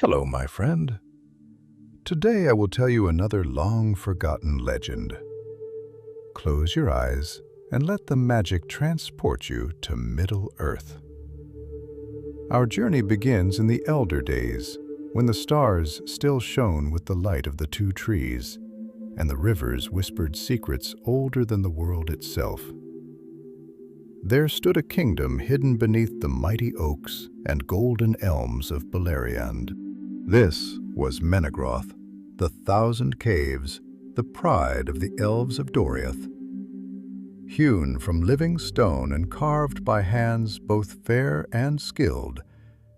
Hello, my friend. Today I will tell you another long-forgotten legend. Close your eyes and let the magic transport you to Middle-earth. Our journey begins in the elder days, when the stars still shone with the light of the two trees, and the rivers whispered secrets older than the world itself. There stood a kingdom hidden beneath the mighty oaks and golden elms of Beleriand. This was Menegroth, the Thousand Caves, the pride of the Elves of Doriath. Hewn from living stone and carved by hands both fair and skilled,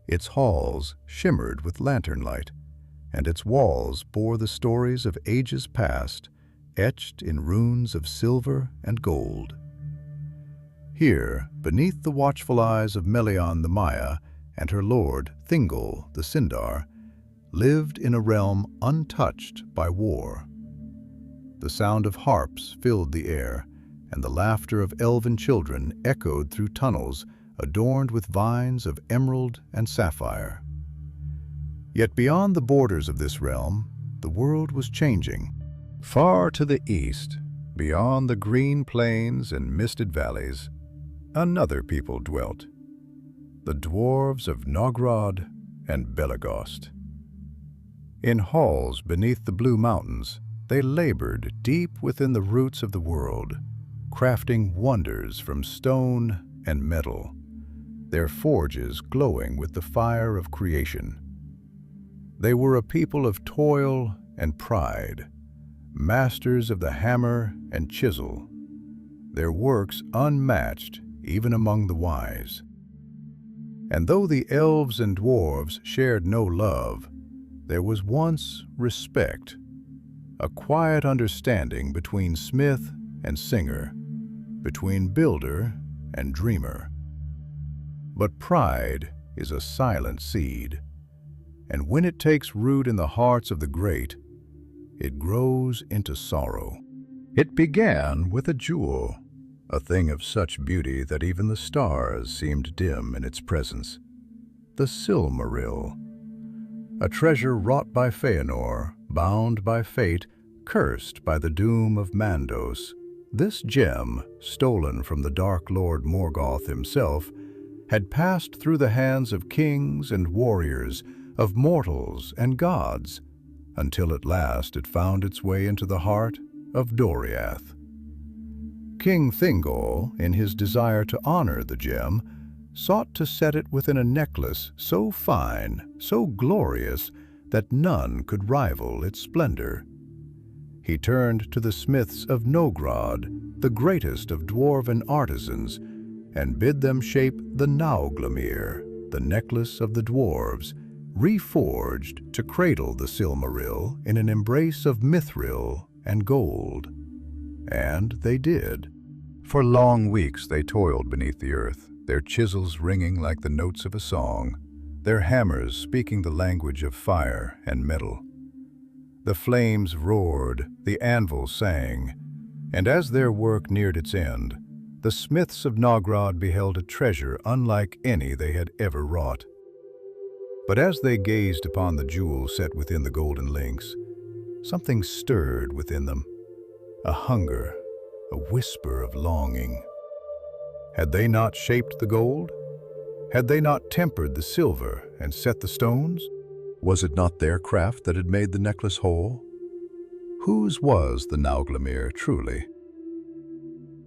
its halls shimmered with lantern light, and its walls bore the stories of ages past, etched in runes of silver and gold. Here, beneath the watchful eyes of Melian the Maia and her lord, Thingol the Sindar, lived in a realm untouched by war. The sound of harps filled the air, and the laughter of elven children echoed through tunnels adorned with vines of emerald and sapphire. Yet beyond the borders of this realm, the world was changing. Far to the east, beyond the green plains and misted valleys, another people dwelt, the dwarves of Nogrod and Belegost. In halls beneath the blue mountains, they labored deep within the roots of the world, crafting wonders from stone and metal, their forges glowing with the fire of creation. They were a people of toil and pride, masters of the hammer and chisel, their works unmatched even among the wise. And though the elves and dwarves shared no love, there was once respect, a quiet understanding between smith and singer, between builder and dreamer. But pride is a silent seed, and when it takes root in the hearts of the great, it grows into sorrow. It began with a jewel, a thing of such beauty that even the stars seemed dim in its presence, the Silmaril. A treasure wrought by Feanor, bound by fate, cursed by the doom of Mandos. This gem, stolen from the Dark Lord Morgoth himself, had passed through the hands of kings and warriors, of mortals and gods, until at last it found its way into the heart of Doriath. King Thingol, in his desire to honor the gem, sought to set it within a necklace so fine, so glorious, that none could rival its splendor. He turned to the smiths of Nogrod, the greatest of Dwarven artisans, and bid them shape the Nauglamir, the necklace of the dwarves, reforged to cradle the Silmaril in an embrace of mithril and gold. And they did. For long weeks they toiled beneath the earth, their chisels ringing like the notes of a song, their hammers speaking the language of fire and metal. The flames roared, the anvil sang, and as their work neared its end, the smiths of Nogrod beheld a treasure unlike any they had ever wrought. But as they gazed upon the jewel set within the golden links, something stirred within them, a hunger, a whisper of longing. Had they not shaped the gold? Had they not tempered the silver and set the stones? Was it not their craft that had made the necklace whole? Whose was the Nauglamir truly?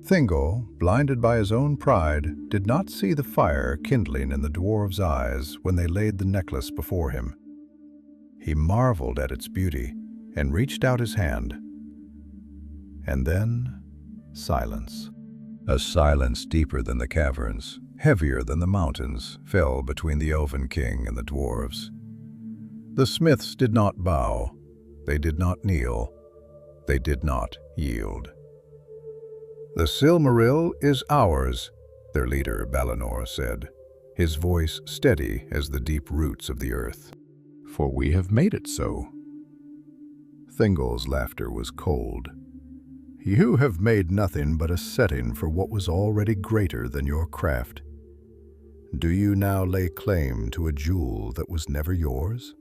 Thingol, blinded by his own pride, did not see the fire kindling in the dwarves' eyes when they laid the necklace before him. He marveled at its beauty and reached out his hand. And then, silence. A silence deeper than the caverns, heavier than the mountains, fell between the Elven King and the dwarves. The smiths did not bow, they did not kneel, they did not yield. "The Silmaril is ours," their leader Balinor said, his voice steady as the deep roots of the earth. "For we have made it so." Thingol's laughter was cold. "You have made nothing but a setting for what was already greater than your craft. Do you now lay claim to a jewel that was never yours?"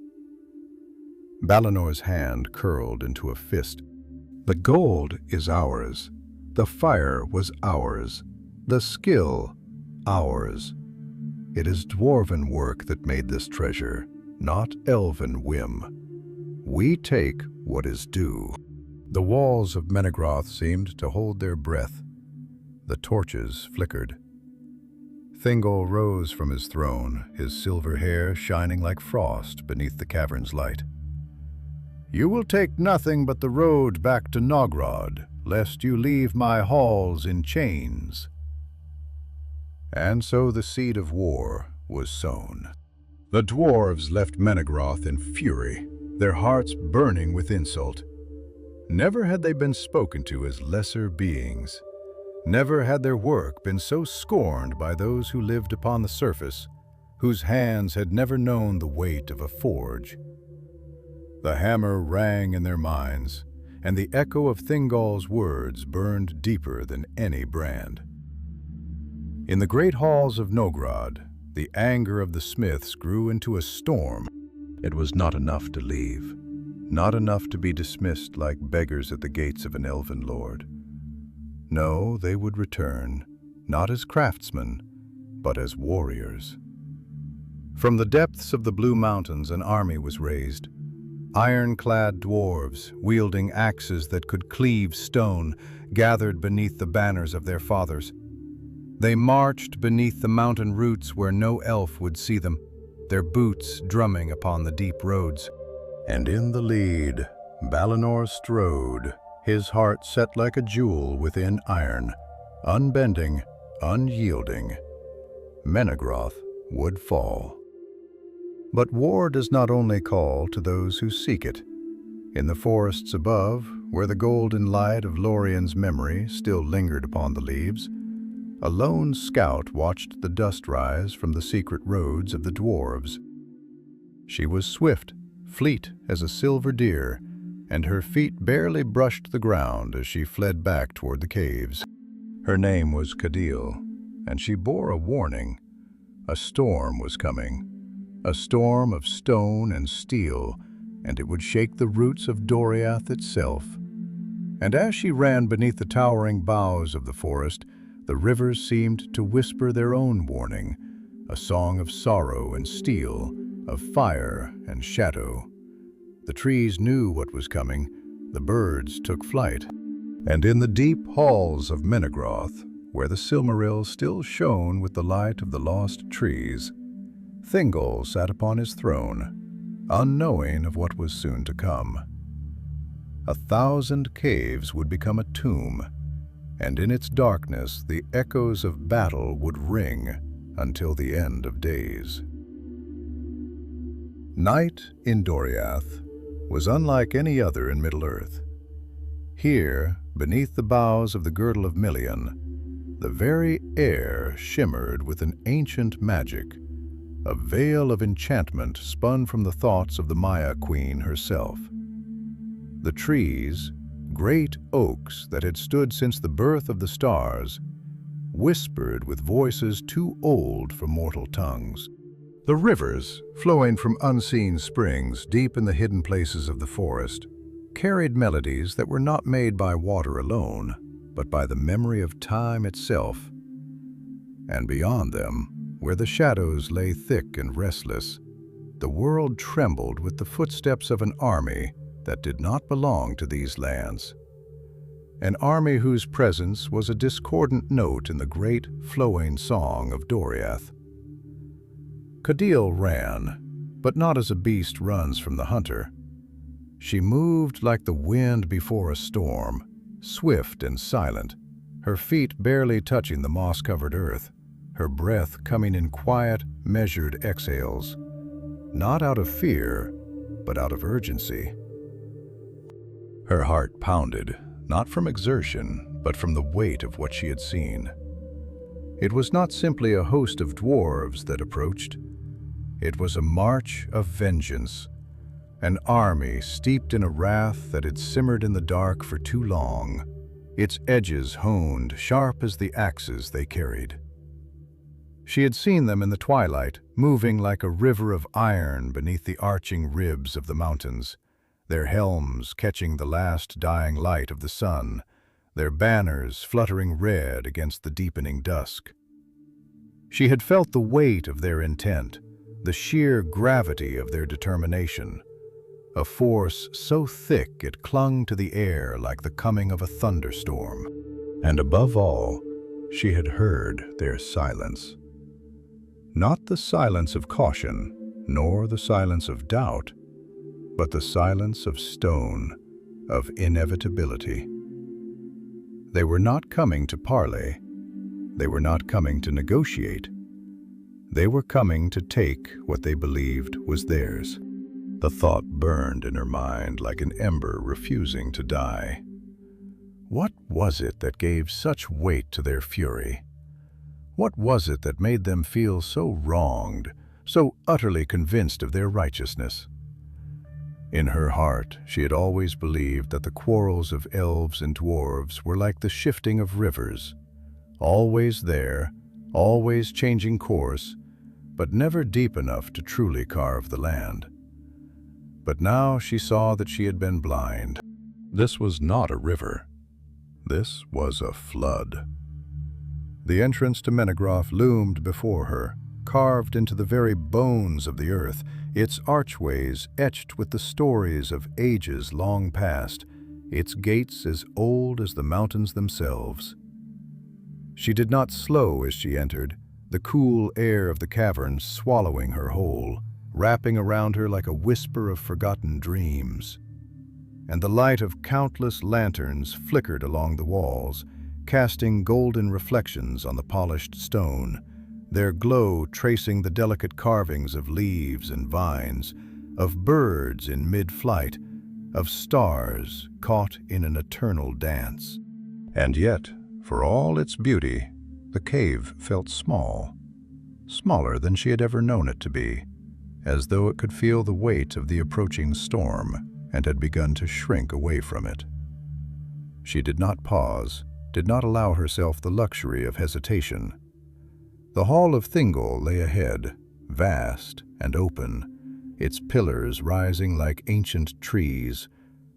Balinor's hand curled into a fist. The gold is ours. The fire was ours. The skill, ours. It is dwarven work that made this treasure, not elven whim. We take what is due. The walls of Menegroth seemed to hold their breath. The torches flickered. Thingol rose from his throne, his silver hair shining like frost beneath the cavern's light. "You will take nothing but the road back to Nogrod, lest you leave my halls in chains." And so the seed of war was sown. The dwarves left Menegroth in fury, their hearts burning with insult. Never had they been spoken to as lesser beings. Never had their work been so scorned by those who lived upon the surface, whose hands had never known the weight of a forge. The hammer rang in their minds, and the echo of Thingol's words burned deeper than any brand. In the great halls of Nogrod, the anger of the smiths grew into a storm. It was not enough to leave, not enough to be dismissed like beggars at the gates of an elven lord. No, they would return, not as craftsmen, but as warriors. From the depths of the Blue Mountains an army was raised. Iron-clad dwarves, wielding axes that could cleave stone, gathered beneath the banners of their fathers. They marched beneath the mountain roots where no elf would see them, their boots drumming upon the deep roads. And in the lead, Balinor strode, his heart set like a jewel within iron, unbending, unyielding. Menegroth would fall. But war does not only call to those who seek it. In the forests above, where the golden light of Lorien's memory still lingered upon the leaves, a lone scout watched the dust rise from the secret roads of the dwarves. She was swift, fleet as a silver deer, and her feet barely brushed the ground as she fled back toward the caves. Her name was Cadil, and she bore a warning. A storm was coming, a storm of stone and steel, and it would shake the roots of Doriath itself. And as she ran beneath the towering boughs of the forest, the rivers seemed to whisper their own warning, a song of sorrow and steel, of fire and shadow. The trees knew what was coming, the birds took flight. And in the deep halls of Menegroth, where the Silmaril still shone with the light of the lost trees, Thingol sat upon his throne, unknowing of what was soon to come. 1,000 caves would become a tomb, and in its darkness the echoes of battle would ring until the end of days. Night in Doriath was unlike any other in Middle-earth. Here, beneath the boughs of the girdle of Melian, the very air shimmered with an ancient magic, a veil of enchantment spun from the thoughts of the Maia queen herself. The trees, great oaks that had stood since the birth of the stars, whispered with voices too old for mortal tongues. The rivers, flowing from unseen springs deep in the hidden places of the forest, carried melodies that were not made by water alone, but by the memory of time itself. And beyond them, where the shadows lay thick and restless, the world trembled with the footsteps of an army that did not belong to these lands. An army whose presence was a discordant note in the great flowing song of Doriath. Cadil ran, but not as a beast runs from the hunter. She moved like the wind before a storm, swift and silent, her feet barely touching the moss-covered earth, her breath coming in quiet, measured exhales, not out of fear, but out of urgency. Her heart pounded, not from exertion, but from the weight of what she had seen. It was not simply a host of dwarves that approached. It was a march of vengeance, an army steeped in a wrath that had simmered in the dark for too long, its edges honed sharp as the axes they carried. She had seen them in the twilight, moving like a river of iron beneath the arching ribs of the mountains, their helms catching the last dying light of the sun, their banners fluttering red against the deepening dusk. She had felt the weight of their intent, the sheer gravity of their determination, a force so thick it clung to the air like the coming of a thunderstorm. And above all, she had heard their silence. Not the silence of caution, nor the silence of doubt, but the silence of stone, of inevitability. They were not coming to parley. They were not coming to negotiate. They were coming to take what they believed was theirs. The thought burned in her mind like an ember refusing to die. What was it that gave such weight to their fury? What was it that made them feel so wronged, so utterly convinced of their righteousness? In her heart, she had always believed that the quarrels of elves and dwarves were like the shifting of rivers, always there, always changing course, but never deep enough to truly carve the land. But now she saw that she had been blind. This was not a river. This was a flood. The entrance to Menegroth loomed before her, carved into the very bones of the earth, its archways etched with the stories of ages long past, its gates as old as the mountains themselves. She did not slow as she entered, the cool air of the cavern swallowing her whole, wrapping around her like a whisper of forgotten dreams. And the light of countless lanterns flickered along the walls, casting golden reflections on the polished stone, their glow tracing the delicate carvings of leaves and vines, of birds in mid-flight, of stars caught in an eternal dance. And yet, for all its beauty, the cave felt small, smaller than she had ever known it to be, as though it could feel the weight of the approaching storm and had begun to shrink away from it. She did not pause, did not allow herself the luxury of hesitation. The hall of Thingol lay ahead, vast and open, its pillars rising like ancient trees,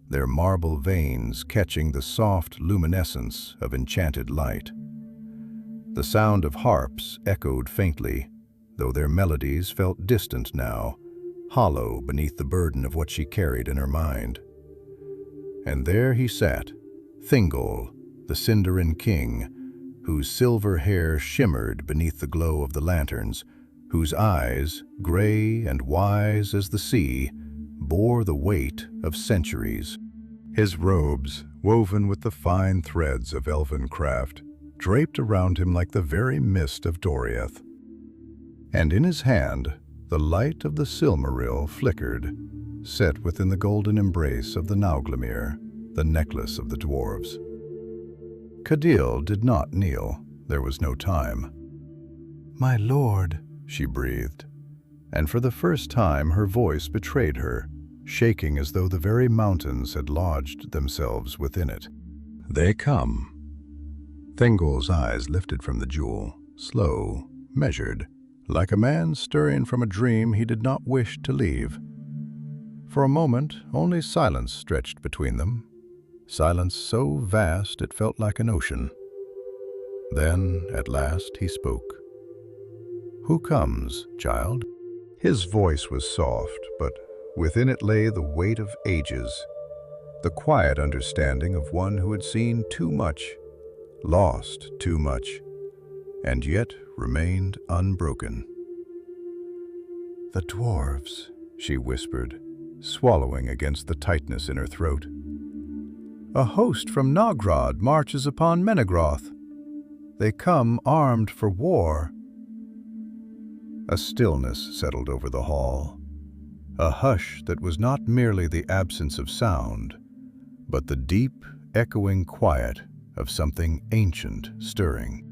their marble veins catching the soft luminescence of enchanted light. The sound of harps echoed faintly, though their melodies felt distant now, hollow beneath the burden of what she carried in her mind. And there he sat, Thingol, the Sindarin king, whose silver hair shimmered beneath the glow of the lanterns, whose eyes, gray and wise as the sea, bore the weight of centuries. His robes, woven with the fine threads of elven craft, draped around him like the very mist of Doriath. And in his hand, the light of the Silmaril flickered, set within the golden embrace of the Nauglamír, the necklace of the dwarves. Cadil did not kneel. There was no time. "My lord," she breathed, and for the first time her voice betrayed her, shaking as though the very mountains had lodged themselves within it. "They come." Thingol's eyes lifted from the jewel, slow, measured, like a man stirring from a dream he did not wish to leave. For a moment, only silence stretched between them, silence so vast it felt like an ocean. Then, at last, he spoke. "Who comes, child?" His voice was soft, but within it lay the weight of ages, the quiet understanding of one who had seen too much, lost too much, and yet remained unbroken. "The dwarves," she whispered, swallowing against the tightness in her throat. "A host from Nogrod marches upon Menegroth. They come armed for war." A stillness settled over the hall, a hush that was not merely the absence of sound, but the deep, echoing quiet of something ancient stirring.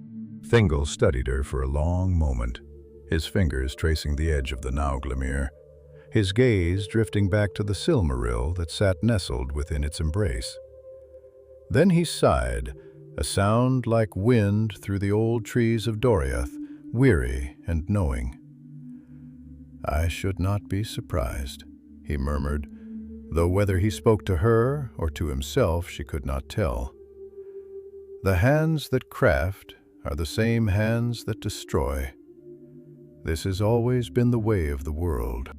Thingol studied her for a long moment, his fingers tracing the edge of the Nauglamír, his gaze drifting back to the Silmaril that sat nestled within its embrace. Then he sighed, a sound like wind through the old trees of Doriath, weary and knowing. "I should not be surprised," he murmured, though whether he spoke to her or to himself she could not tell. The hands that craft are the same hands that destroy. This has always been the way of the world.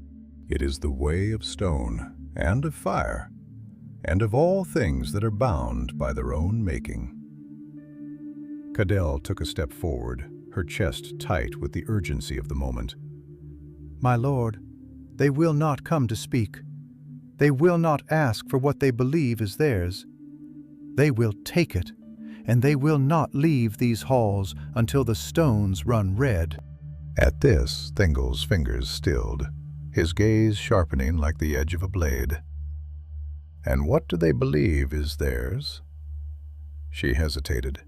It is the way of stone and of fire, and of all things that are bound by their own making. Cadell took a step forward, her chest tight with the urgency of the moment. My lord, they will not come to speak. They will not ask for what they believe is theirs. They will take it, and they will not leave these halls until the stones run red. At this, Thingol's fingers stilled, his gaze sharpening like the edge of a blade. And what do they believe is theirs? She hesitated.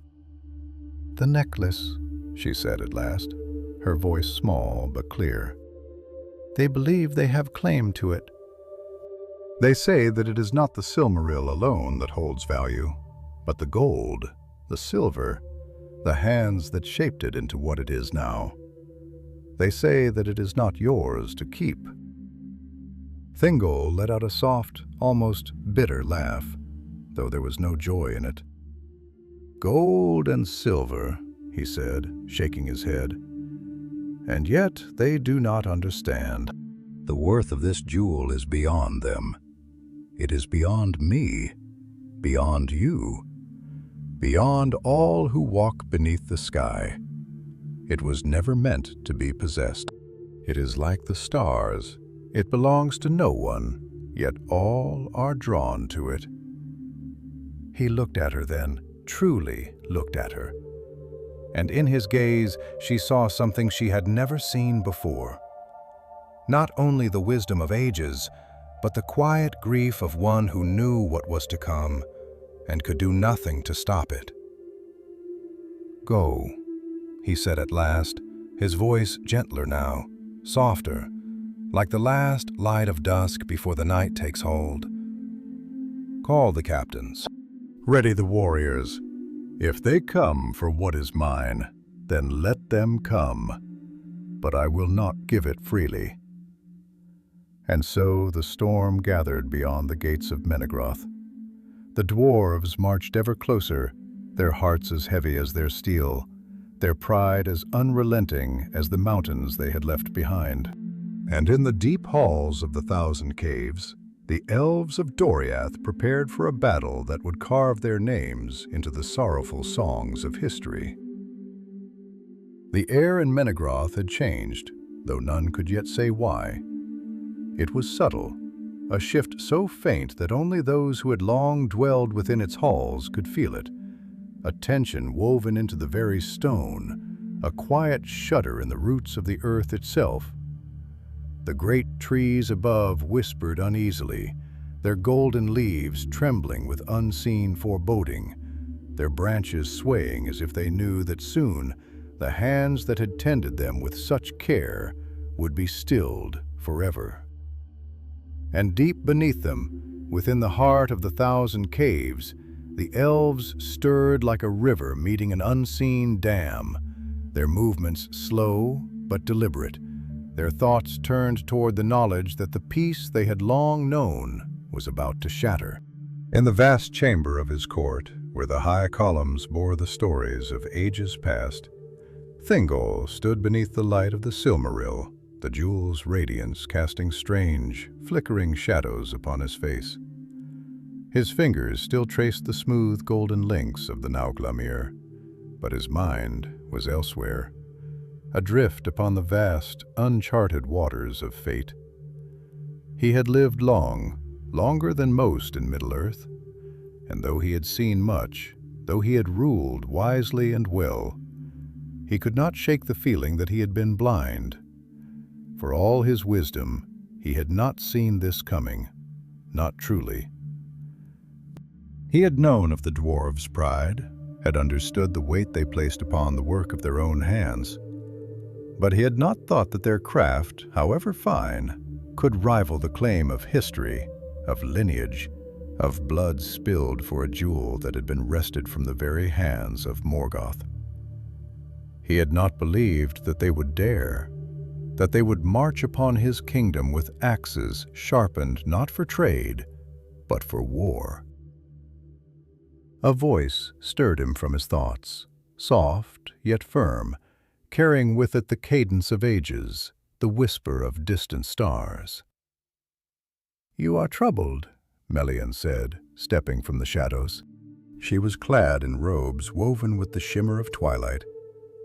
The necklace, she said at last, her voice small but clear. They believe they have claim to it. They say that it is not the Silmaril alone that holds value, but the gold, the silver, the hands that shaped it into what it is now. They say that it is not yours to keep. Thingol let out a soft, almost bitter laugh, though there was no joy in it. Gold and silver, he said, shaking his head. And yet they do not understand. The worth of this jewel is beyond them. It is beyond me, beyond you, beyond all who walk beneath the sky. It was never meant to be possessed. It is like the stars. It belongs to no one, yet all are drawn to it. He looked at her then, truly looked at her. And in his gaze she saw something she had never seen before. Not only the wisdom of ages, but the quiet grief of one who knew what was to come and could do nothing to stop it. Go, he said at last, his voice gentler now, softer, like the last light of dusk before the night takes hold. Call the captains. Ready the warriors. If they come for what is mine, then let them come, but I will not give it freely. And so the storm gathered beyond the gates of Menegroth. The dwarves marched ever closer, their hearts as heavy as their steel, their pride as unrelenting as the mountains they had left behind. And in the deep halls of the Thousand Caves, the Elves of Doriath prepared for a battle that would carve their names into the sorrowful songs of history. The air in Menegroth had changed, though none could yet say why. It was subtle, a shift so faint that only those who had long dwelled within its halls could feel it, a tension woven into the very stone, a quiet shudder in the roots of the earth itself. The great trees above whispered uneasily, their golden leaves trembling with unseen foreboding, their branches swaying as if they knew that soon the hands that had tended them with such care would be stilled forever. And deep beneath them, within the heart of the Thousand Caves, the elves stirred like a river meeting an unseen dam, their movements slow but deliberate, their thoughts turned toward the knowledge that the peace they had long known was about to shatter. In the vast chamber of his court, where the high columns bore the stories of ages past, Thingol stood beneath the light of the Silmaril, the jewel's radiance casting strange, flickering shadows upon his face. His fingers still traced the smooth golden links of the Nauglamír, but his mind was elsewhere, adrift upon the vast, uncharted waters of fate. He had lived long, longer than most in Middle-earth, and though he had seen much, though he had ruled wisely and well, he could not shake the feeling that he had been blind. For all his wisdom, he had not seen this coming, not truly. He had known of the dwarves' pride, had understood the weight they placed upon the work of their own hands, but he had not thought that their craft, however fine, could rival the claim of history, of lineage, of blood spilled for a jewel that had been wrested from the very hands of Morgoth. He had not believed that they would dare, that they would march upon his kingdom with axes sharpened not for trade, but for war. A voice stirred him from his thoughts, soft yet firm, carrying with it the cadence of ages, the whisper of distant stars. "You are troubled," Melian said, stepping from the shadows. She was clad in robes woven with the shimmer of twilight,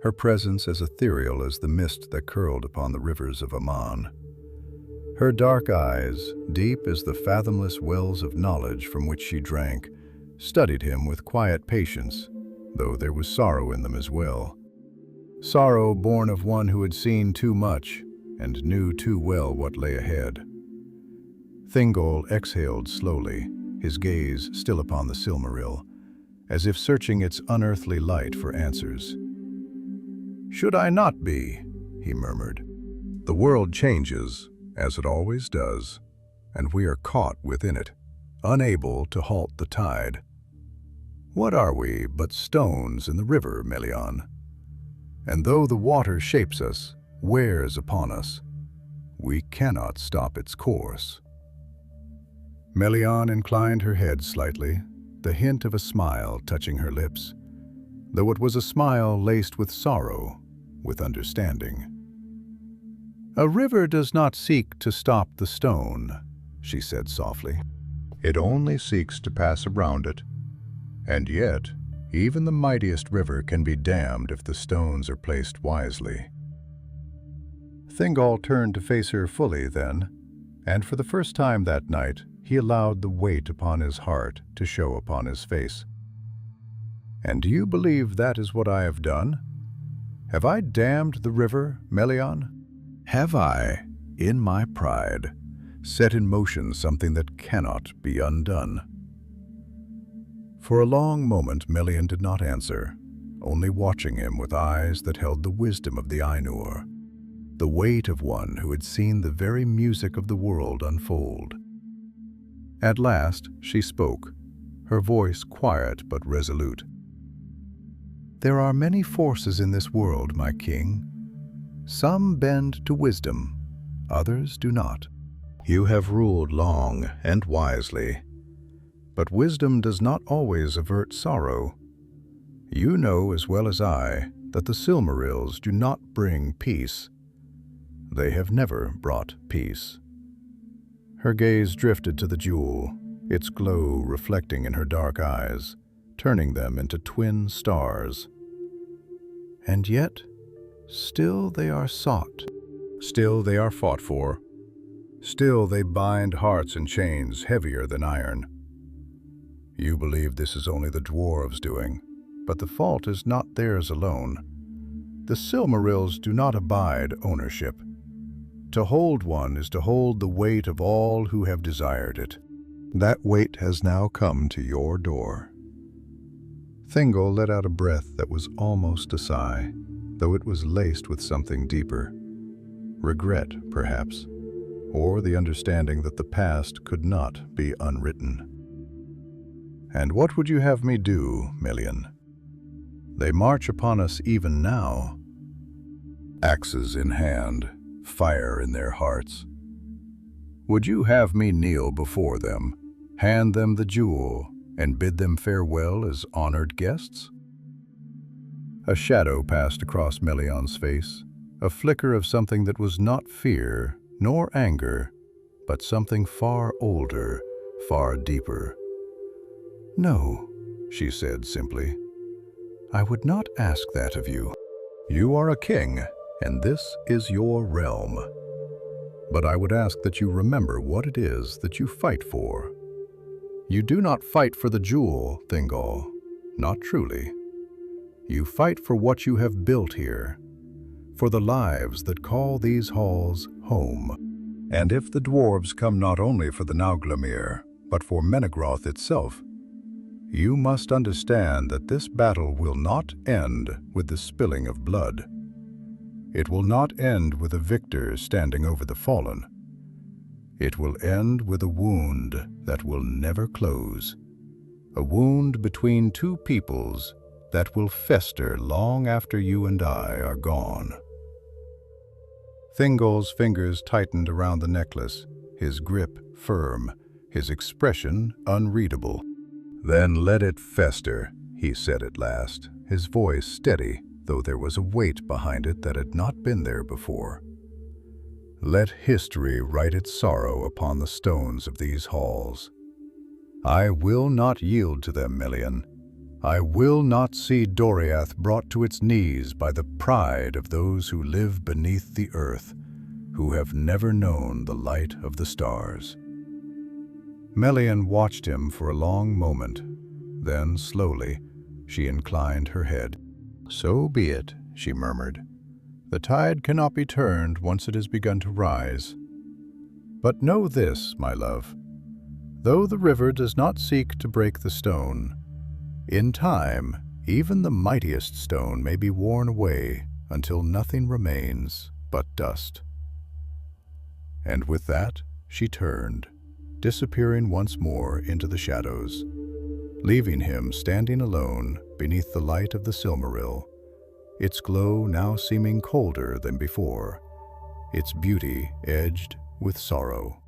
her presence as ethereal as the mist that curled upon the rivers of Aman. Her dark eyes, deep as the fathomless wells of knowledge from which she drank, studied him with quiet patience, though there was sorrow in them as well. Sorrow born of one who had seen too much and knew too well what lay ahead. Thingol exhaled slowly, his gaze still upon the Silmaril, as if searching its unearthly light for answers. "Should I not be?" he murmured. "The world changes, as it always does, and we are caught within it, unable to halt the tide. What are we but stones in the river, Melian? And though the water shapes us, wears upon us, we cannot stop its course." Melian inclined her head slightly, the hint of a smile touching her lips, though it was a smile laced with sorrow, with understanding. "A river does not seek to stop the stone," she said softly. "It only seeks to pass around it. And yet, even the mightiest river can be dammed if the stones are placed wisely." Thingol turned to face her fully then, and for the first time that night, he allowed the weight upon his heart to show upon his face. "And do you believe that is what I have done? Have I dammed the river, Melian? Have I, in my pride, set in motion something that cannot be undone?" For a long moment Melian did not answer, only watching him with eyes that held the wisdom of the Ainur, the weight of one who had seen the very music of the world unfold. At last she spoke, her voice quiet but resolute. "There are many forces in this world, my king. Some bend to wisdom, others do not. You have ruled long and wisely, but wisdom does not always avert sorrow. You know as well as I that the Silmarils do not bring peace. They have never brought peace." Her gaze drifted to the jewel, its glow reflecting in her dark eyes, turning them into twin stars. "And yet, still they are sought. Still they are fought for. Still they bind hearts in chains heavier than iron. You believe this is only the dwarves doing, but the fault is not theirs alone. The Silmarils do not abide ownership. To hold one is to hold the weight of all who have desired it. That weight has now come to your door." Thingol let out a breath that was almost a sigh, though it was laced with something deeper. Regret, perhaps, or the understanding that the past could not be unwritten. "And what would you have me do, Melian? They march upon us even now, axes in hand, fire in their hearts. Would you have me kneel before them, hand them the jewel, and bid them farewell as honored guests?" A shadow passed across Melian's face, a flicker of something that was not fear nor anger, but something far older, far deeper. "No," she said simply. "I would not ask that of you. You are a king, and this is your realm. But I would ask that you remember what it is that you fight for. You do not fight for the jewel, Thingol, not truly. You fight for what you have built here, for the lives that call these halls home. And if the dwarves come not only for the Nauglamír, but for Menegroth itself, you must understand that this battle will not end with the spilling of blood. It will not end with a victor standing over the fallen. It will end with a wound that will never close, a wound between two peoples that will fester long after you and I are gone." Thingol's fingers tightened around the necklace, his grip firm, his expression unreadable. "Then let it fester," he said at last, his voice steady, though there was a weight behind it that had not been there before. "Let history write its sorrow upon the stones of these halls. I will not yield to them, Melian. I will not see Doriath brought to its knees by the pride of those who live beneath the earth, who have never known the light of the stars." Melian watched him for a long moment. Then, slowly, she inclined her head. "So be it," she murmured. "The tide cannot be turned once it has begun to rise. But know this, my love, though the river does not seek to break the stone, in time even the mightiest stone may be worn away until nothing remains but dust." And with that, she turned, disappearing once more into the shadows, leaving him standing alone beneath the light of the Silmaril, its glow now seeming colder than before, its beauty edged with sorrow.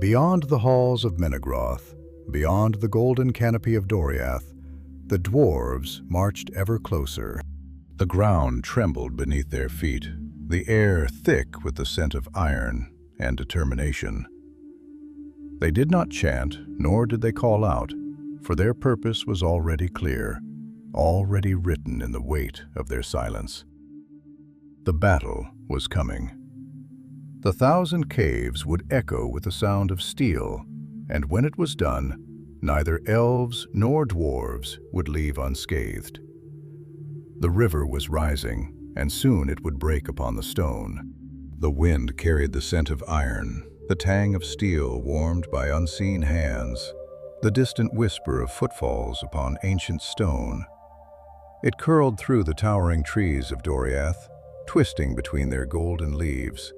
Beyond the halls of Menegroth, beyond the golden canopy of Doriath, the dwarves marched ever closer. The ground trembled beneath their feet, the air thick with the scent of iron and determination. They did not chant, nor did they call out, for their purpose was already clear, already written in the weight of their silence. The battle was coming. The 1,000 caves would echo with the sound of steel, and when it was done, neither elves nor dwarves would leave unscathed. The river was rising, and soon it would break upon the stone. The wind carried the scent of iron, the tang of steel warmed by unseen hands, the distant whisper of footfalls upon ancient stone. It curled through the towering trees of Doriath, twisting between their golden leaves,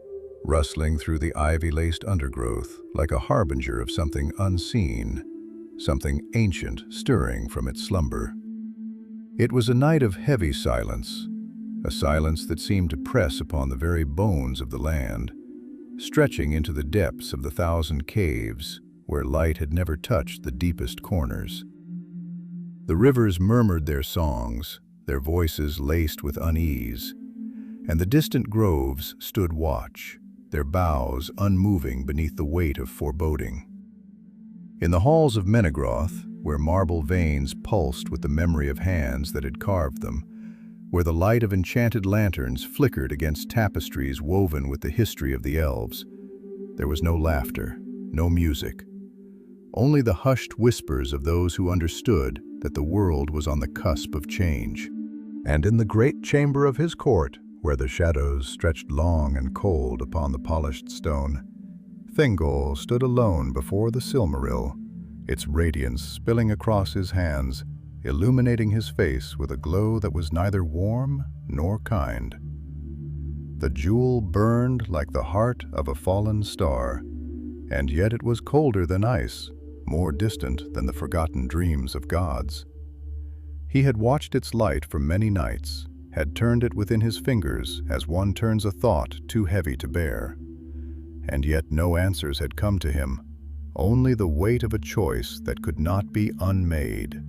rustling through the ivy-laced undergrowth like a harbinger of something unseen, something ancient stirring from its slumber. It was a night of heavy silence, a silence that seemed to press upon the very bones of the land, stretching into the depths of the 1,000 caves where light had never touched the deepest corners. The rivers murmured their songs, their voices laced with unease, and the distant groves stood watch, their boughs unmoving beneath the weight of foreboding. In the halls of Menegroth, where marble veins pulsed with the memory of hands that had carved them, where the light of enchanted lanterns flickered against tapestries woven with the history of the elves, there was no laughter, no music, only the hushed whispers of those who understood that the world was on the cusp of change. And in the great chamber of his court, where the shadows stretched long and cold upon the polished stone, Thingol stood alone before the Silmaril, its radiance spilling across his hands, illuminating his face with a glow that was neither warm nor kind. The jewel burned like the heart of a fallen star, and yet it was colder than ice, more distant than the forgotten dreams of gods. He had watched its light for many nights, had turned it within his fingers as one turns a thought too heavy to bear. And yet no answers had come to him, only the weight of a choice that could not be unmade.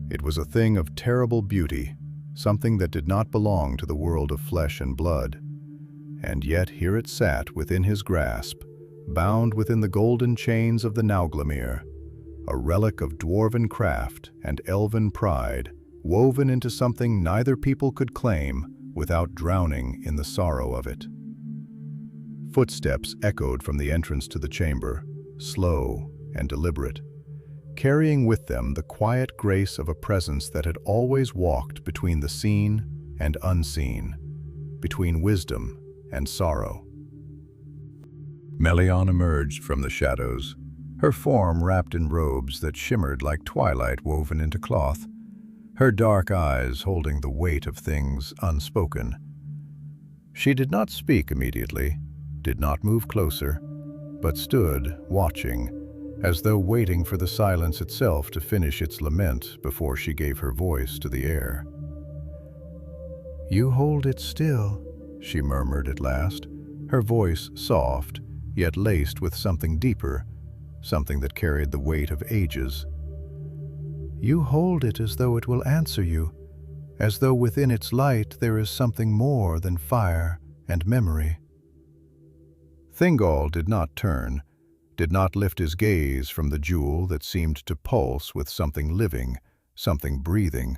It was a thing of terrible beauty, something that did not belong to the world of flesh and blood. And yet here it sat within his grasp, bound within the golden chains of the Nauglamír, a relic of dwarven craft and elven pride, woven into something neither people could claim without drowning in the sorrow of it. Footsteps echoed from the entrance to the chamber, slow and deliberate, carrying with them the quiet grace of a presence that had always walked between the seen and unseen, between wisdom and sorrow. Melian emerged from the shadows, her form wrapped in robes that shimmered like twilight woven into cloth, her dark eyes holding the weight of things unspoken. She did not speak immediately, did not move closer, but stood watching, as though waiting for the silence itself to finish its lament before she gave her voice to the air. "You hold it still," she murmured at last, her voice soft, yet laced with something deeper, something that carried the weight of ages. You hold it as though it will answer you, as though within its light there is something more than fire and memory. Thingol did not turn, did not lift his gaze from the jewel that seemed to pulse with something living, something breathing.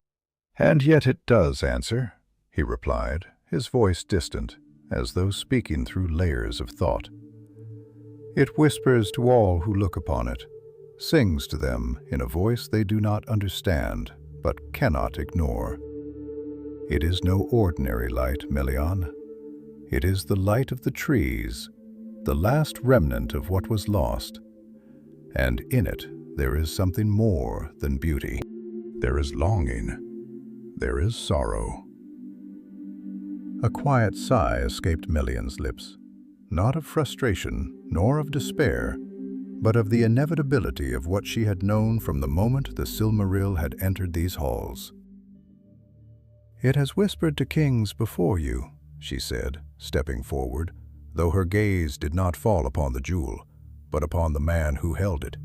"And yet it does answer," he replied, his voice distant, as though speaking through layers of thought. "It whispers to all who look upon it, sings to them in a voice they do not understand, but cannot ignore. It is no ordinary light, Melian. It is the light of the trees, the last remnant of what was lost. And in it there is something more than beauty. There is longing. There is sorrow." A quiet sigh escaped Melian's lips, not of frustration nor of despair, but of the inevitability of what she had known from the moment the Silmaril had entered these halls. "It has whispered to kings before you," she said, stepping forward, though her gaze did not fall upon the jewel, but upon the man who held it.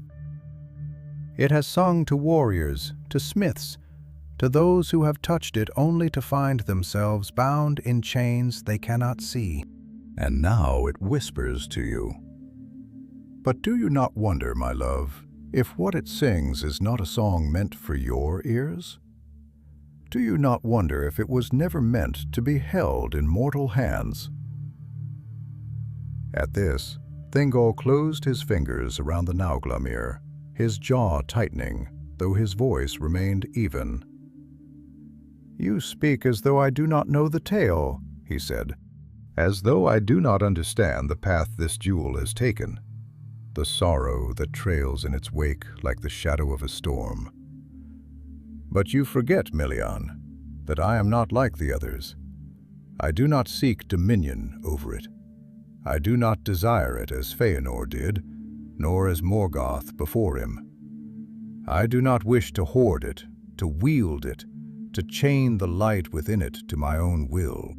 "It has sung to warriors, to smiths, to those who have touched it only to find themselves bound in chains they cannot see. And now it whispers to you. But do you not wonder, my love, if what it sings is not a song meant for your ears? Do you not wonder if it was never meant to be held in mortal hands?" At this, Thingol closed his fingers around the Nauglamír, his jaw tightening, though his voice remained even. "You speak as though I do not know the tale," he said, "as though I do not understand the path this jewel has taken, the sorrow that trails in its wake like the shadow of a storm. But you forget, Melian, that I am not like the others. I do not seek dominion over it. I do not desire it as Feanor did, nor as Morgoth before him. I do not wish to hoard it, to wield it, to chain the light within it to my own will.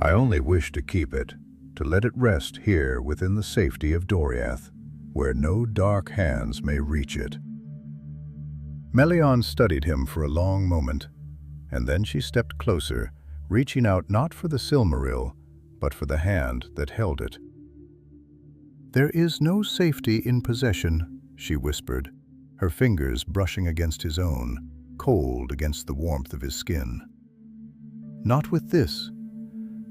I only wish to keep it, to let it rest here within the safety of Doriath, where no dark hands may reach it." Melian studied him for a long moment, and then she stepped closer, reaching out not for the Silmaril, but for the hand that held it. "There is no safety in possession," she whispered, her fingers brushing against his own, cold against the warmth of his skin. "Not with this.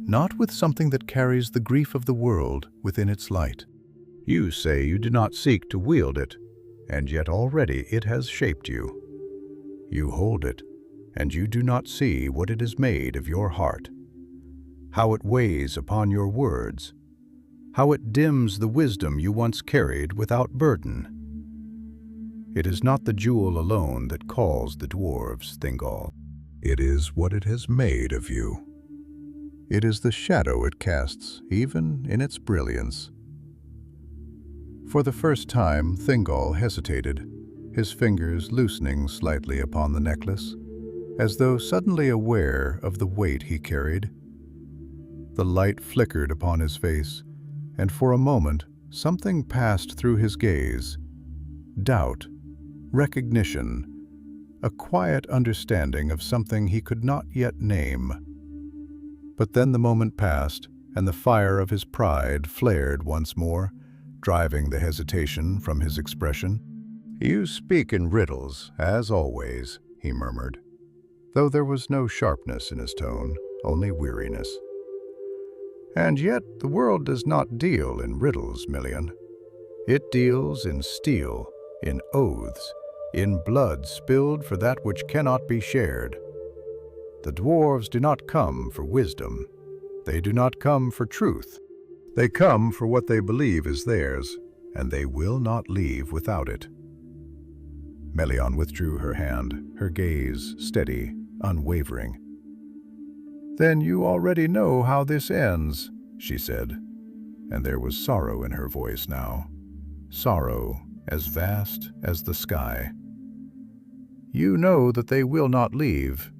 Not with something that carries the grief of the world within its light. You say you do not seek to wield it, and yet already it has shaped you. You hold it, and you do not see what it is made of your heart, how it weighs upon your words, how it dims the wisdom you once carried without burden. It is not the jewel alone that calls the dwarves, Thingol. It is what it has made of you. It is the shadow it casts, even in its brilliance." For the first time, Thingol hesitated, his fingers loosening slightly upon the necklace, as though suddenly aware of the weight he carried. The light flickered upon his face, and for a moment something passed through his gaze. Doubt, recognition, a quiet understanding of something he could not yet name. But then the moment passed, and the fire of his pride flared once more, driving the hesitation from his expression. "You speak in riddles, as always," he murmured, though there was no sharpness in his tone, only weariness. "And yet the world does not deal in riddles, Melian. It deals in steel, in oaths, in blood spilled for that which cannot be shared. The dwarves do not come for wisdom. They do not come for truth. They come for what they believe is theirs, and they will not leave without it." Melian withdrew her hand, her gaze steady, unwavering. "Then you already know how this ends," she said, and there was sorrow in her voice now, sorrow as vast as the sky. "You know that they will not leave,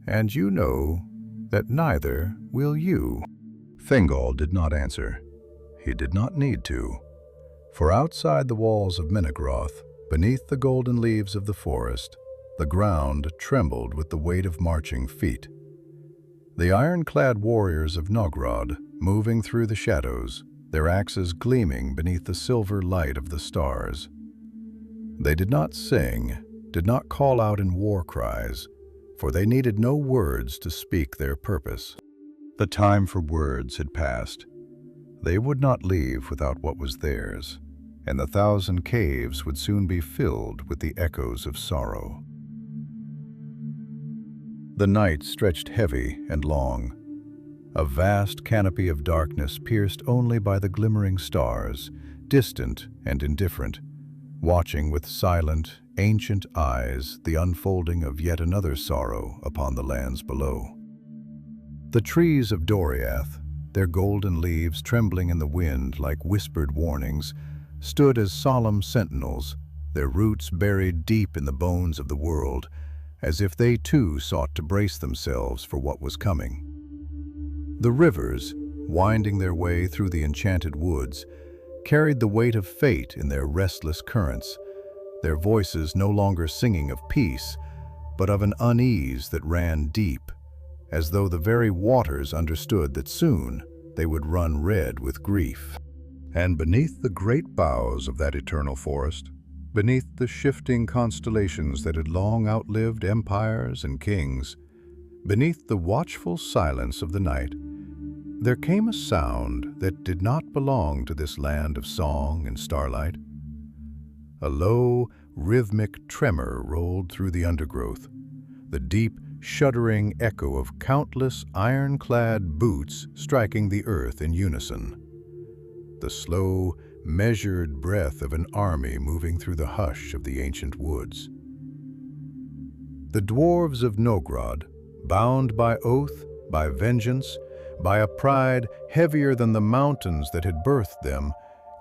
and you know that neither will you." Thingol did not answer. he did not need to, for outside the walls of Menegroth, beneath the golden leaves of the forest, the ground trembled with the weight of marching feet. The iron-clad warriors of Nogrod, moving through the shadows, their axes gleaming beneath the silver light of the stars. They did not sing, did not call out in war cries, for they needed no words to speak their purpose. The time for words had passed. They would not leave without what was theirs, and the 1,000 caves would soon be filled with the echoes of sorrow. The night stretched heavy and long, a vast canopy of darkness pierced only by the glimmering stars, distant and indifferent, watching with silent, ancient eyes the unfolding of yet another sorrow upon the lands below. The trees of Doriath, their golden leaves trembling in the wind like whispered warnings, stood as solemn sentinels, their roots buried deep in the bones of the world, as if they too sought to brace themselves for what was coming. The rivers, winding their way through the enchanted woods, carried the weight of fate in their restless currents, their voices no longer singing of peace, but of an unease that ran deep, as though the very waters understood that soon they would run red with grief. And beneath the great boughs of that eternal forest, beneath the shifting constellations that had long outlived empires and kings, beneath the watchful silence of the night, there came a sound that did not belong to this land of song and starlight. A low, rhythmic tremor rolled through the undergrowth, the deep, shuddering echo of countless iron-clad boots striking the earth in unison. The slow, measured breath of an army moving through the hush of the ancient woods. The dwarves of Nogrod, bound by oath, by vengeance, by a pride heavier than the mountains that had birthed them,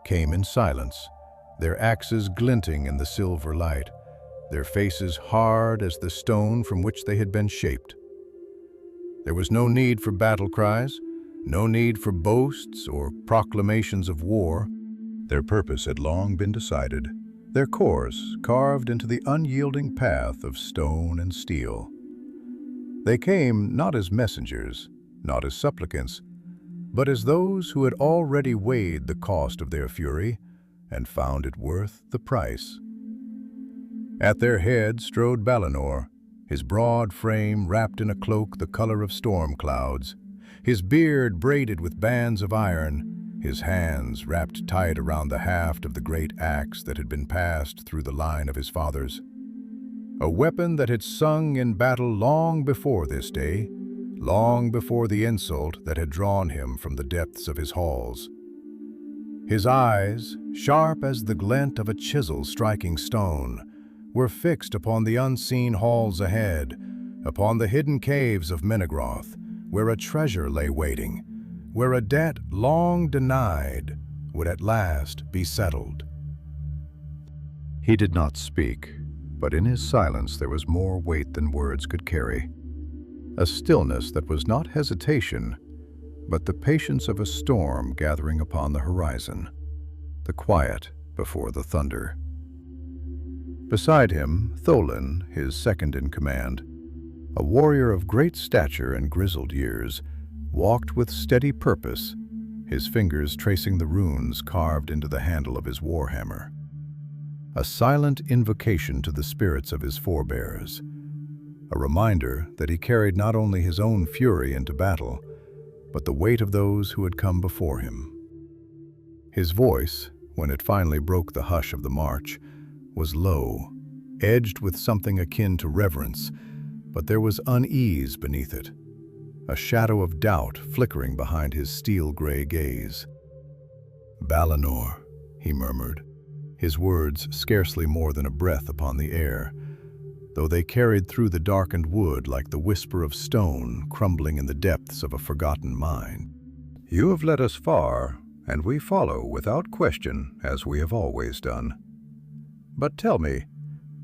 came in silence, their axes glinting in the silver light, their faces hard as the stone from which they had been shaped. There was no need for battle cries, no need for boasts or proclamations of war. Their purpose had long been decided, their course carved into the unyielding path of stone and steel. They came not as messengers, not as supplicants, but as those who had already weighed the cost of their fury and found it worth the price. At their head strode Balinor, his broad frame wrapped in a cloak the color of storm clouds, his beard braided with bands of iron, his hands wrapped tight around the haft of the great axe that had been passed through the line of his fathers. A weapon that had sung in battle long before this day, long before the insult that had drawn him from the depths of his halls. His eyes, sharp as the glint of a chisel striking stone, were fixed upon the unseen halls ahead, upon the hidden caves of Menegroth, where a treasure lay waiting, where a debt long denied would at last be settled. He did not speak, but in his silence there was more weight than words could carry. A stillness that was not hesitation, but the patience of a storm gathering upon the horizon, the quiet before the thunder. Beside him, Tholin, his second in command, a warrior of great stature and grizzled years, walked with steady purpose, his fingers tracing the runes carved into the handle of his warhammer. A silent invocation to the spirits of his forebears, a reminder that he carried not only his own fury into battle, but the weight of those who had come before him. His voice, when it finally broke the hush of the march, was low, edged with something akin to reverence, but there was unease beneath it, a shadow of doubt flickering behind his steel-gray gaze. "Balinor," he murmured, his words scarcely more than a breath upon the air, though they carried through the darkened wood like the whisper of stone crumbling in the depths of a forgotten mind. "You have led us far, and we follow without question, as we have always done. But tell me,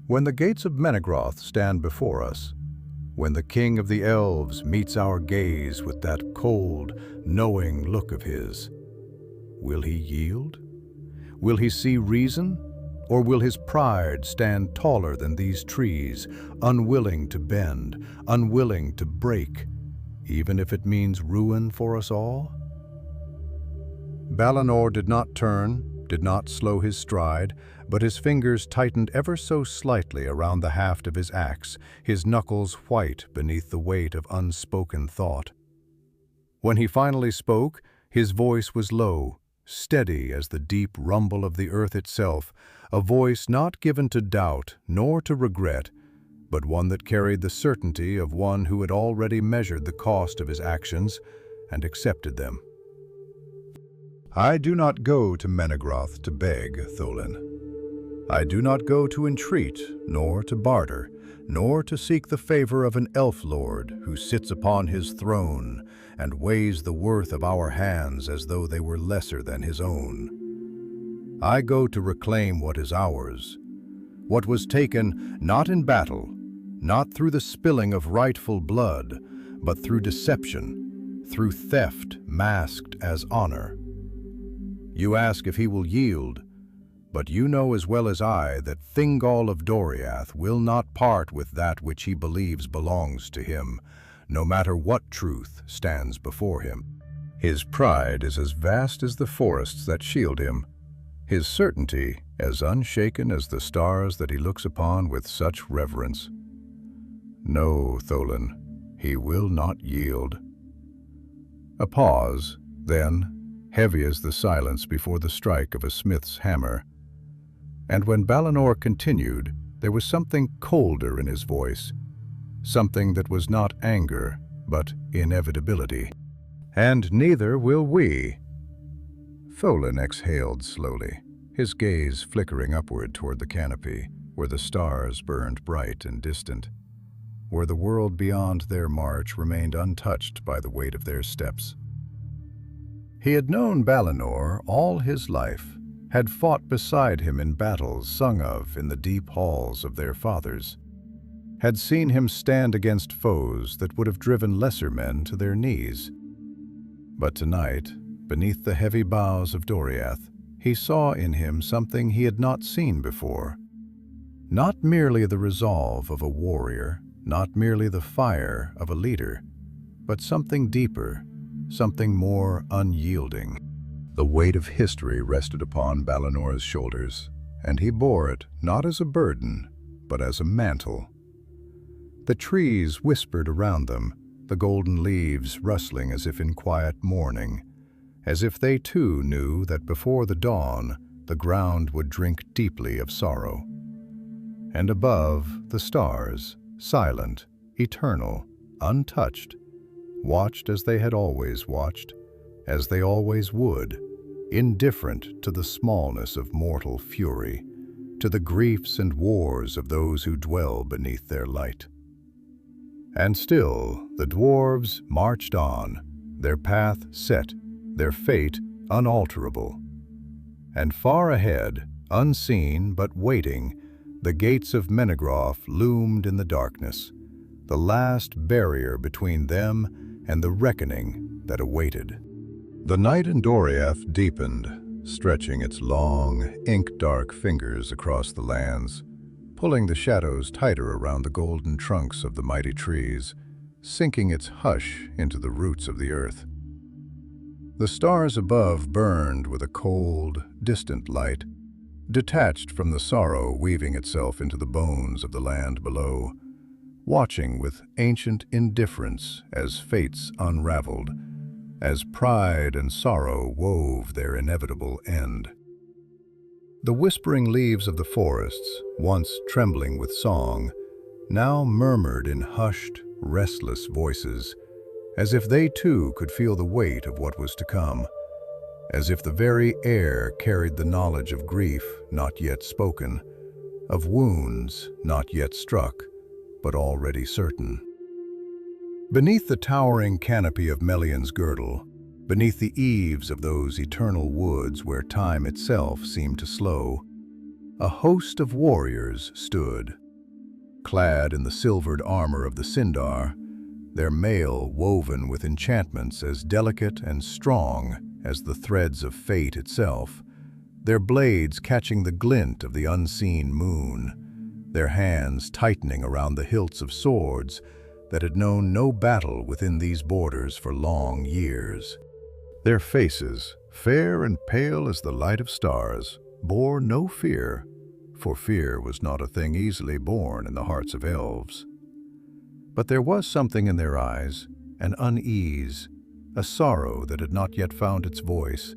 when the gates of Menegroth stand before us, when the King of the Elves meets our gaze with that cold, knowing look of his, Will he yield? Will he see reason? Or will his pride stand taller than these trees, unwilling to bend, unwilling to break, even if it means ruin for us all? Balinor did not turn, did not slow his stride, but his fingers tightened ever so slightly around the haft of his axe, his knuckles white beneath the weight of unspoken thought. When he finally spoke, his voice was low, steady as the deep rumble of the earth itself, a voice not given to doubt nor to regret, but one that carried the certainty of one who had already measured the cost of his actions and accepted them. I do not go to Menegroth to beg, Tholin. I do not go to entreat, nor to barter, nor to seek the favor of an elf lord who sits upon his throne and weighs the worth of our hands as though they were lesser than his own. I go to reclaim what is ours, what was taken not in battle, not through the spilling of rightful blood, but through deception, through theft masked as honor. You ask if he will yield, but you know as well as I that Thingol of Doriath will not part with that which he believes belongs to him, no matter what truth stands before him. His pride is as vast as the forests that shield him, his certainty as unshaken as the stars that he looks upon with such reverence. No, Tholin, he will not yield. A pause, then, heavy as the silence before the strike of a smith's hammer. And when Balinor continued, there was something colder in his voice, something that was not anger, but inevitability. And neither will we. Tholin exhaled slowly, his gaze flickering upward toward the canopy, where the stars burned bright and distant, where the world beyond their march remained untouched by the weight of their steps. He had known Balinor all his life, had fought beside him in battles sung of in the deep halls of their fathers, had seen him stand against foes that would have driven lesser men to their knees. But tonight, beneath the heavy boughs of Doriath, he saw in him something he had not seen before. Not merely the resolve of a warrior, not merely the fire of a leader, but something deeper, something more unyielding. The weight of history rested upon Balinor's shoulders, and he bore it not as a burden, but as a mantle. The trees whispered around them, the golden leaves rustling as if in quiet mourning, as if they too knew that before the dawn the ground would drink deeply of sorrow. And above, the stars, silent, eternal, untouched, watched as they had always watched, as they always would, indifferent to the smallness of mortal fury, to the griefs and wars of those who dwell beneath their light. And still the dwarves marched on, their path set, their fate unalterable. And far ahead, unseen but waiting, the gates of Menegroth loomed in the darkness, the last barrier between them and the reckoning that awaited. The night in Doriath deepened, stretching its long, ink-dark fingers across the lands, pulling the shadows tighter around the golden trunks of the mighty trees, sinking its hush into the roots of the earth. The stars above burned with a cold, distant light, detached from the sorrow weaving itself into the bones of the land below, watching with ancient indifference as fates unraveled, as pride and sorrow wove their inevitable end. The whispering leaves of the forests, once trembling with song, now murmured in hushed, restless voices, as if they too could feel the weight of what was to come, as if the very air carried the knowledge of grief not yet spoken, of wounds not yet struck, but already certain. Beneath the towering canopy of Melian's girdle, beneath the eaves of those eternal woods where time itself seemed to slow, a host of warriors stood, clad in the silvered armor of the Sindar, their mail woven with enchantments as delicate and strong as the threads of fate itself, their blades catching the glint of the unseen moon, their hands tightening around the hilts of swords that had known no battle within these borders for long years. Their faces, fair and pale as the light of stars, bore no fear, for fear was not a thing easily born in the hearts of elves. But there was something in their eyes, an unease, a sorrow that had not yet found its voice,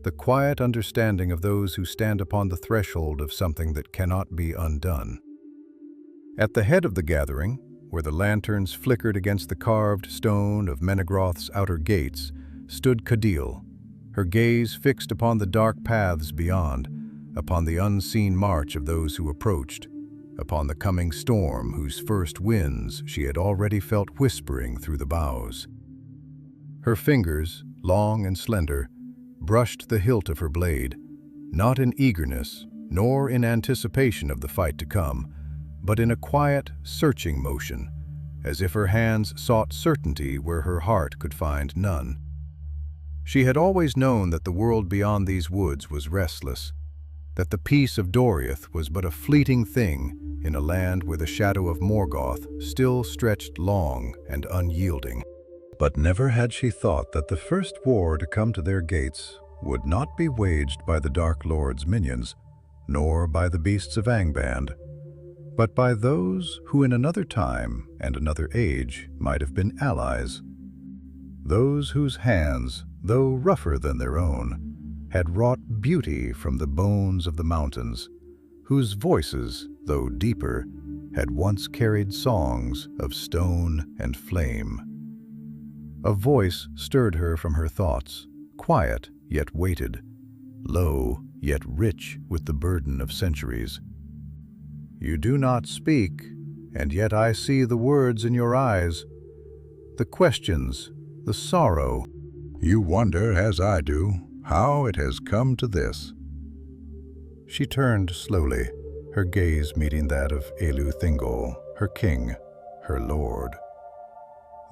the quiet understanding of those who stand upon the threshold of something that cannot be undone. At the head of the gathering, where the lanterns flickered against the carved stone of Menegroth's outer gates, stood Cadil, her gaze fixed upon the dark paths beyond, upon the unseen march of those who approached, upon the coming storm whose first winds she had already felt whispering through the boughs. Her fingers, long and slender, brushed the hilt of her blade, not in eagerness nor in anticipation of the fight to come, but in a quiet, searching motion, as if her hands sought certainty where her heart could find none. She had always known that the world beyond these woods was restless, that the peace of Doriath was but a fleeting thing in a land where the shadow of Morgoth still stretched long and unyielding. But never had she thought that the first war to come to their gates would not be waged by the Dark Lord's minions, nor by the beasts of Angband, but by those who in another time and another age might have been allies. Those whose hands, though rougher than their own, had wrought beauty from the bones of the mountains, whose voices, though deeper, had once carried songs of stone and flame. A voice stirred her from her thoughts, quiet yet weighted, low yet rich with the burden of centuries. You do not speak, and yet I see the words in your eyes, the questions, the sorrow. You wonder, as I do, how it has come to this. She turned slowly, her gaze meeting that of Elu Thingol, her king, her lord.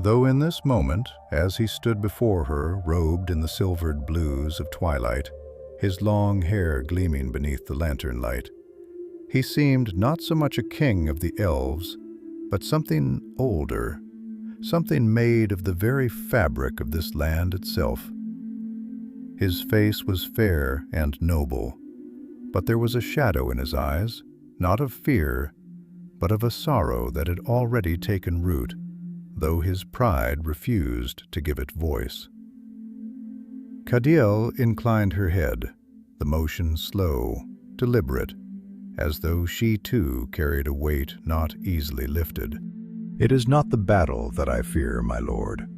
Though in this moment, as he stood before her, robed in the silvered blues of twilight, his long hair gleaming beneath the lantern light, he seemed not so much a king of the elves, but something older, something made of the very fabric of this land itself. His face was fair and noble, but there was a shadow in his eyes, not of fear, but of a sorrow that had already taken root, though his pride refused to give it voice. Cadil inclined her head, the motion slow, deliberate, as though she too carried a weight not easily lifted. It is not the battle that I fear, my lord.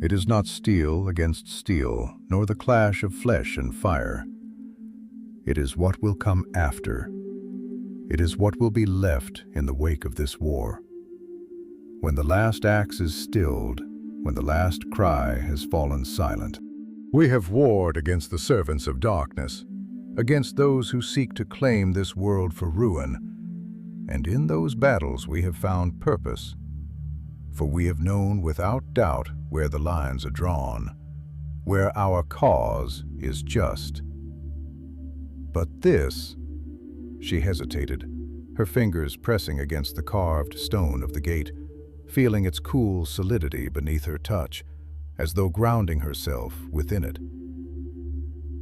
It is not steel against steel, nor the clash of flesh and fire. It is what will come after. It is what will be left in the wake of this war. When the last axe is stilled, when the last cry has fallen silent. We have warred against the servants of darkness, against those who seek to claim this world for ruin, and in those battles we have found purpose, for we have known without doubt where the lines are drawn, where our cause is just. But this, she hesitated, her fingers pressing against the carved stone of the gate, feeling its cool solidity beneath her touch, as though grounding herself within it.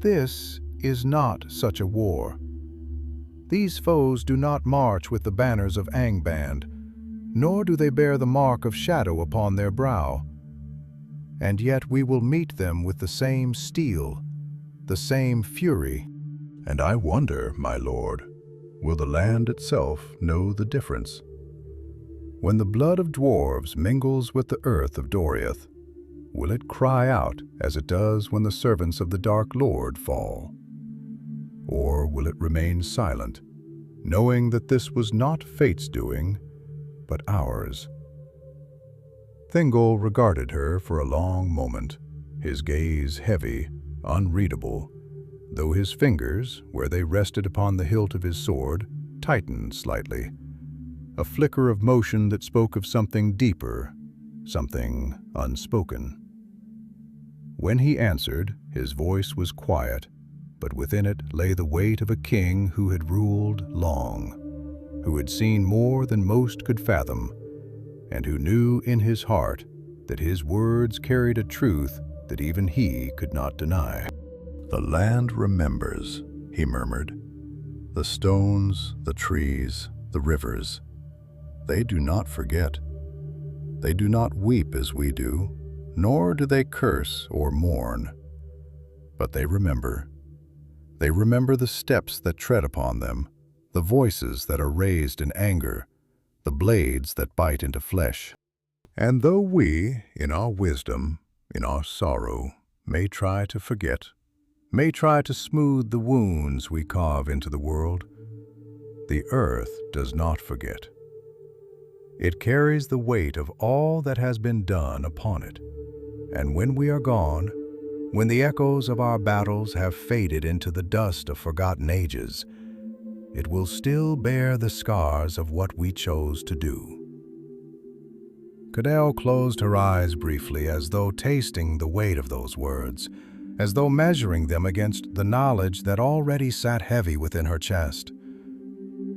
This is not such a war. These foes do not march with the banners of Angband, nor do they bear the mark of shadow upon their brow. And yet we will meet them with the same steel, the same fury. And I wonder, my lord, will the land itself know the difference? When the blood of dwarves mingles with the earth of Doriath, will it cry out as it does when the servants of the Dark Lord fall? Or will it remain silent, knowing that this was not fate's doing, but ours? Thingol regarded her for a long moment, his gaze heavy, unreadable, though his fingers, where they rested upon the hilt of his sword, tightened slightly, a flicker of motion that spoke of something deeper, something unspoken. When he answered, his voice was quiet, but within it lay the weight of a king who had ruled long, who had seen more than most could fathom, and who knew in his heart that his words carried a truth that even he could not deny. "The land remembers," he murmured. "The stones, the trees, the rivers. They do not forget. They do not weep as we do, nor do they curse or mourn. But they remember. They remember the steps that tread upon them, the voices that are raised in anger, the blades that bite into flesh. And though we, in our wisdom, in our sorrow, may try to forget, may try to smooth the wounds we carve into the world, the earth does not forget. It carries the weight of all that has been done upon it. And when we are gone, when the echoes of our battles have faded into the dust of forgotten ages, it will still bear the scars of what we chose to do." Cadell closed her eyes briefly, as though tasting the weight of those words, as though measuring them against the knowledge that already sat heavy within her chest.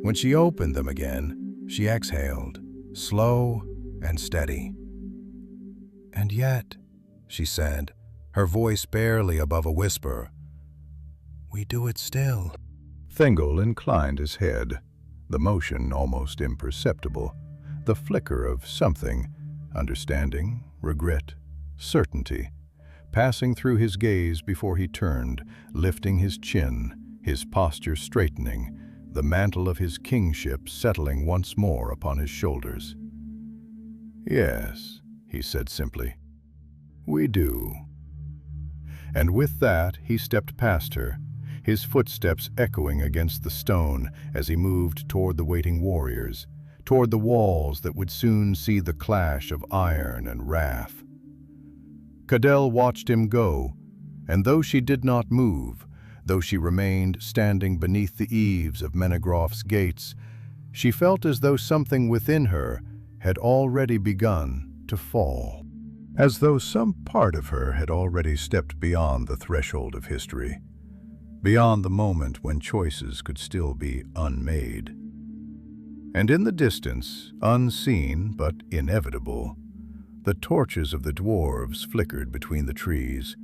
When she opened them again, she exhaled, slow and steady. "And yet," she said, her voice barely above a whisper, "we do it still." Thingol inclined his head, the motion almost imperceptible, the flicker of something, understanding, regret, certainty, passing through his gaze before he turned, lifting his chin, his posture straightening, the mantle of his kingship settling once more upon his shoulders. "Yes," he said simply, "we do." And with that he stepped past her, his footsteps echoing against the stone as he moved toward the waiting warriors, toward the walls that would soon see the clash of iron and wrath. Cadell watched him go, and though she did not move, though she remained standing beneath the eaves of Menegroth's gates, she felt as though something within her had already begun to fall, as though some part of her had already stepped beyond the threshold of history, beyond the moment when choices could still be unmade. And in the distance, unseen but inevitable, the torches of the dwarves flickered between the trees,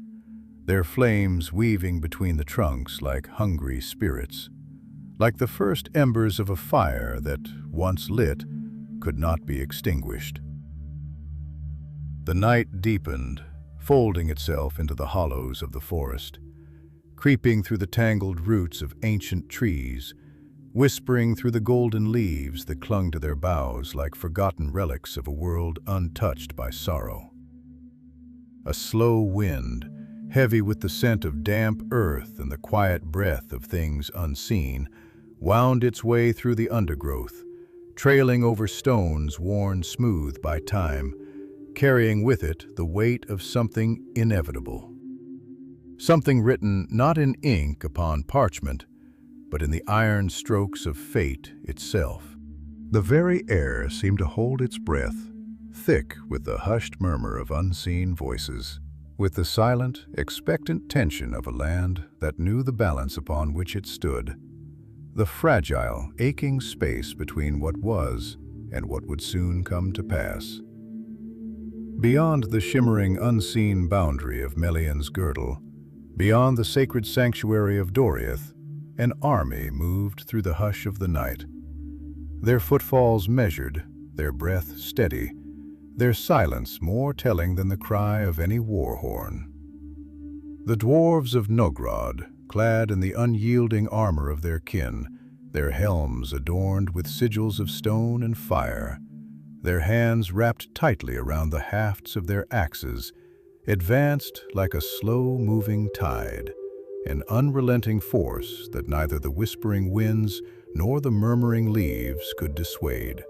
their flames weaving between the trunks like hungry spirits, like the first embers of a fire that, once lit, could not be extinguished. The night deepened, folding itself into the hollows of the forest, creeping through the tangled roots of ancient trees, whispering through the golden leaves that clung to their boughs like forgotten relics of a world untouched by sorrow. A slow wind, heavy with the scent of damp earth and the quiet breath of things unseen, wound its way through the undergrowth, trailing over stones worn smooth by time, carrying with it the weight of something inevitable. Something written not in ink upon parchment, but in the iron strokes of fate itself. The very air seemed to hold its breath, thick with the hushed murmur of unseen voices, with the silent, expectant tension of a land that knew the balance upon which it stood, the fragile, aching space between what was and what would soon come to pass. Beyond the shimmering, unseen boundary of Melian's girdle, beyond the sacred sanctuary of Doriath, an army moved through the hush of the night. Their footfalls measured, their breath steady, their silence more telling than the cry of any war horn. The dwarves of Nogrod, clad in the unyielding armor of their kin, their helms adorned with sigils of stone and fire, their hands wrapped tightly around the hafts of their axes, advanced like a slow-moving tide, an unrelenting force that neither the whispering winds nor the murmuring leaves could dissuade.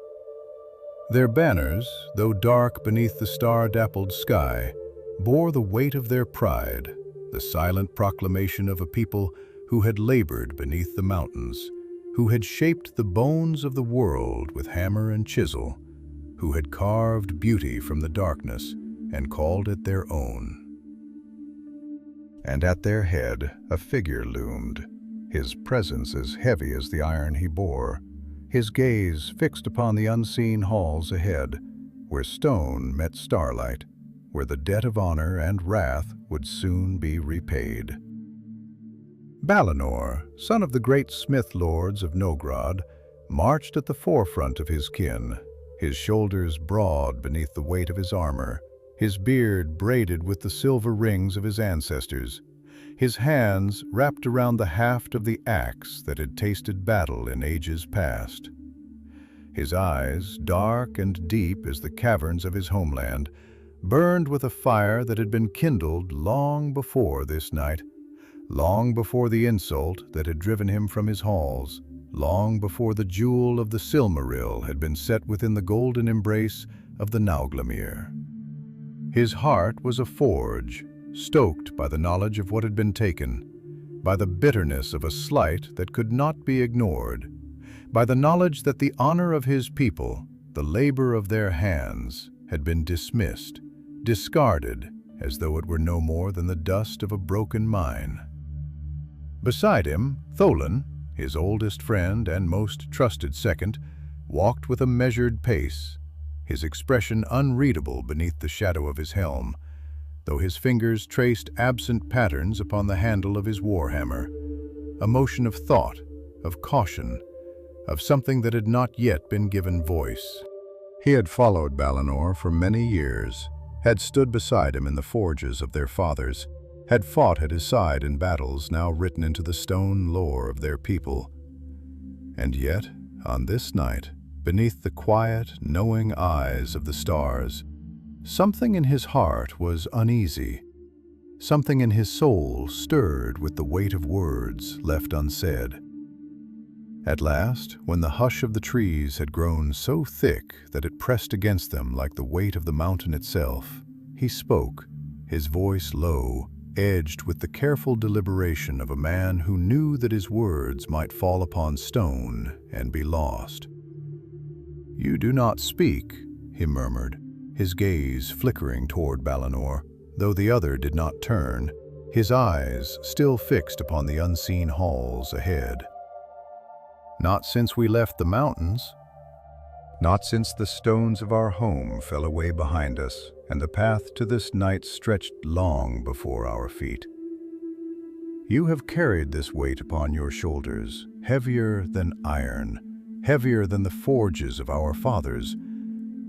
Their banners, though dark beneath the star-dappled sky, bore the weight of their pride, the silent proclamation of a people who had labored beneath the mountains, who had shaped the bones of the world with hammer and chisel, who had carved beauty from the darkness and called it their own. and at their head a figure loomed, his presence as heavy as the iron he bore, his gaze fixed upon the unseen halls ahead, where stone met starlight, where the debt of honor and wrath would soon be repaid. Balinor, son of the great smith lords of Nogrod, marched at the forefront of his kin, his shoulders broad beneath the weight of his armor, his beard braided with the silver rings of his ancestors, his hands wrapped around the haft of the axe that had tasted battle in ages past. His eyes, dark and deep as the caverns of his homeland, burned with a fire that had been kindled long before this night, long before the insult that had driven him from his halls, long before the jewel of the Silmaril had been set within the golden embrace of the Nauglamír. His heart was a forge, stoked by the knowledge of what had been taken, by the bitterness of a slight that could not be ignored, by the knowledge that the honor of his people, the labor of their hands, had been dismissed, discarded, as though it were no more than the dust of a broken mine. Beside him, Tholen, his oldest friend and most trusted second, walked with a measured pace, his expression unreadable beneath the shadow of his helm, though his fingers traced absent patterns upon the handle of his warhammer, a motion of thought, of caution, of something that had not yet been given voice. He had followed Balinor for many years, had stood beside him in the forges of their fathers, had fought at his side in battles now written into the stone lore of their people. And yet, on this night, beneath the quiet, knowing eyes of the stars, something in his heart was uneasy. Something in his soul stirred with the weight of words left unsaid. At last, when the hush of the trees had grown so thick that it pressed against them like the weight of the mountain itself, he spoke, his voice low, edged with the careful deliberation of a man who knew that his words might fall upon stone and be lost. "You do not speak," he murmured, his gaze flickering toward Balinor, though the other did not turn, his eyes still fixed upon the unseen halls ahead. "Not since we left the mountains. Not since the stones of our home fell away behind us, and the path to this night stretched long before our feet. You have carried this weight upon your shoulders, heavier than iron, heavier than the forges of our fathers,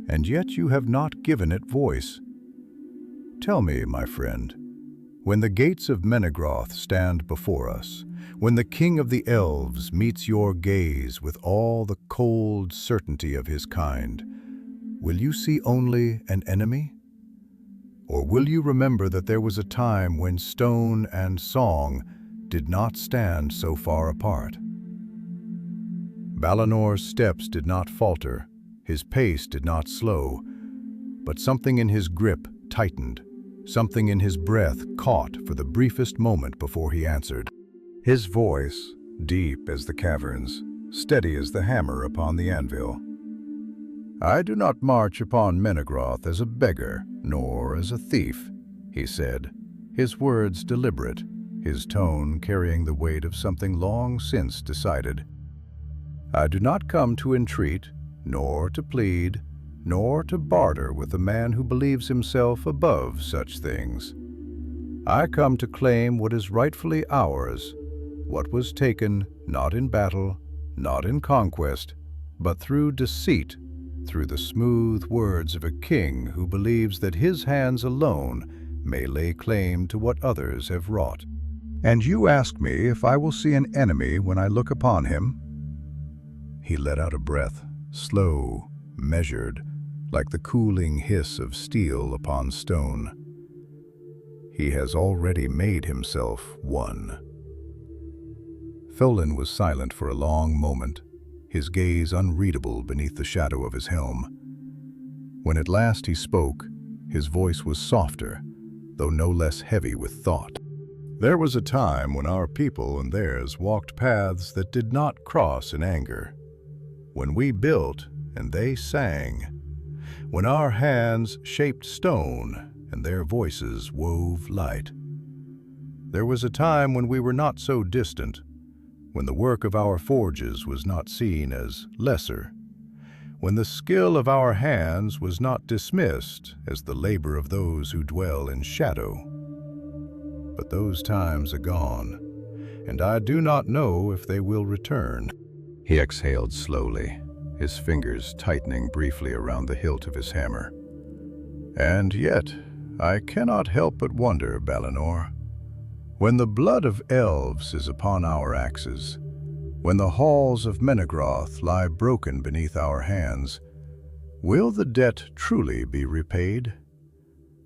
and yet you have not given it voice. Tell me, my friend, when the gates of Menegroth stand before us, when the king of the elves meets your gaze with all the cold certainty of his kind, will you see only an enemy? Or will you remember that there was a time when stone and song did not stand so far apart?" Balinor's steps did not falter, his pace did not slow, but something in his grip tightened, something in his breath caught for the briefest moment before he answered. His voice, deep as the caverns, steady as the hammer upon the anvil. "I do not march upon Menegroth as a beggar, nor as a thief," he said, his words deliberate, his tone carrying the weight of something long since decided. "I do not come to entreat, nor to plead, nor to barter with a man who believes himself above such things. I come to claim what is rightfully ours, what was taken not in battle, not in conquest, but through deceit, through the smooth words of a king who believes that his hands alone may lay claim to what others have wrought. And you ask me if I will see an enemy when I look upon him?" He let out a breath, slow, measured, like the cooling hiss of steel upon stone. He has already made himself one. Tholen was silent for a long moment, his gaze unreadable beneath the shadow of his helm. When at last he spoke, his voice was softer, though no less heavy with thought. "There was a time when our people and theirs walked paths that did not cross in anger, when we built and they sang, when our hands shaped stone and their voices wove light. there was a time when we were not so distant, when the work of our forges was not seen as lesser, when the skill of our hands was not dismissed as the labor of those who dwell in shadow. But those times are gone, and I do not know if they will return." He exhaled slowly, his fingers tightening briefly around the hilt of his hammer. "And yet, I cannot help but wonder, Balinor, when the blood of elves is upon our axes, when the halls of Menegroth lie broken beneath our hands, will the debt truly be repaid?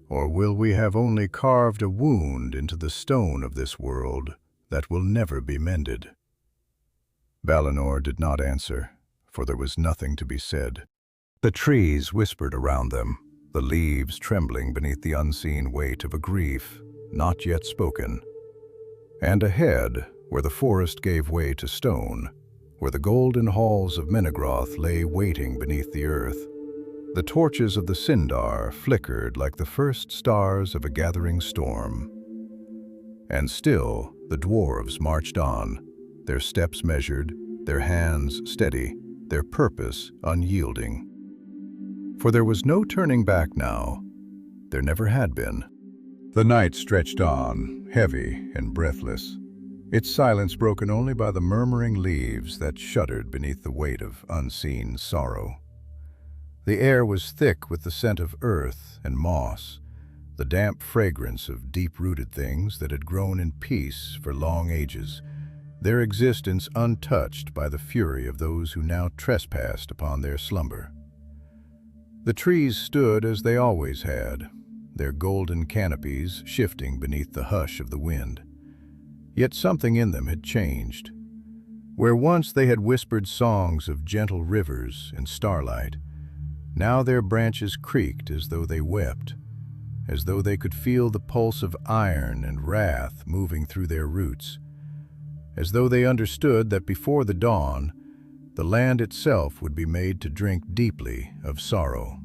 Or will we have only carved a wound into the stone of this world that will never be mended?" Balinor did not answer, for there was nothing to be said. The trees whispered around them, the leaves trembling beneath the unseen weight of a grief not yet spoken. And ahead, where the forest gave way to stone, where the golden halls of Menegroth lay waiting beneath the earth, the torches of the Sindar flickered like the first stars of a gathering storm. And still the dwarves marched on, their steps measured, their hands steady, their purpose unyielding. For there was no turning back now. There never had been. The night stretched on, heavy and breathless, its silence broken only by the murmuring leaves that shuddered beneath the weight of unseen sorrow. The air was thick with the scent of earth and moss, the damp fragrance of deep-rooted things that had grown in peace for long ages, their existence untouched by the fury of those who now trespassed upon their slumber. The trees stood as they always had, their golden canopies shifting beneath the hush of the wind. Yet something in them had changed. Where once they had whispered songs of gentle rivers and starlight, now their branches creaked as though they wept, as though they could feel the pulse of iron and wrath moving through their roots, as though they understood that before the dawn, the land itself would be made to drink deeply of sorrow.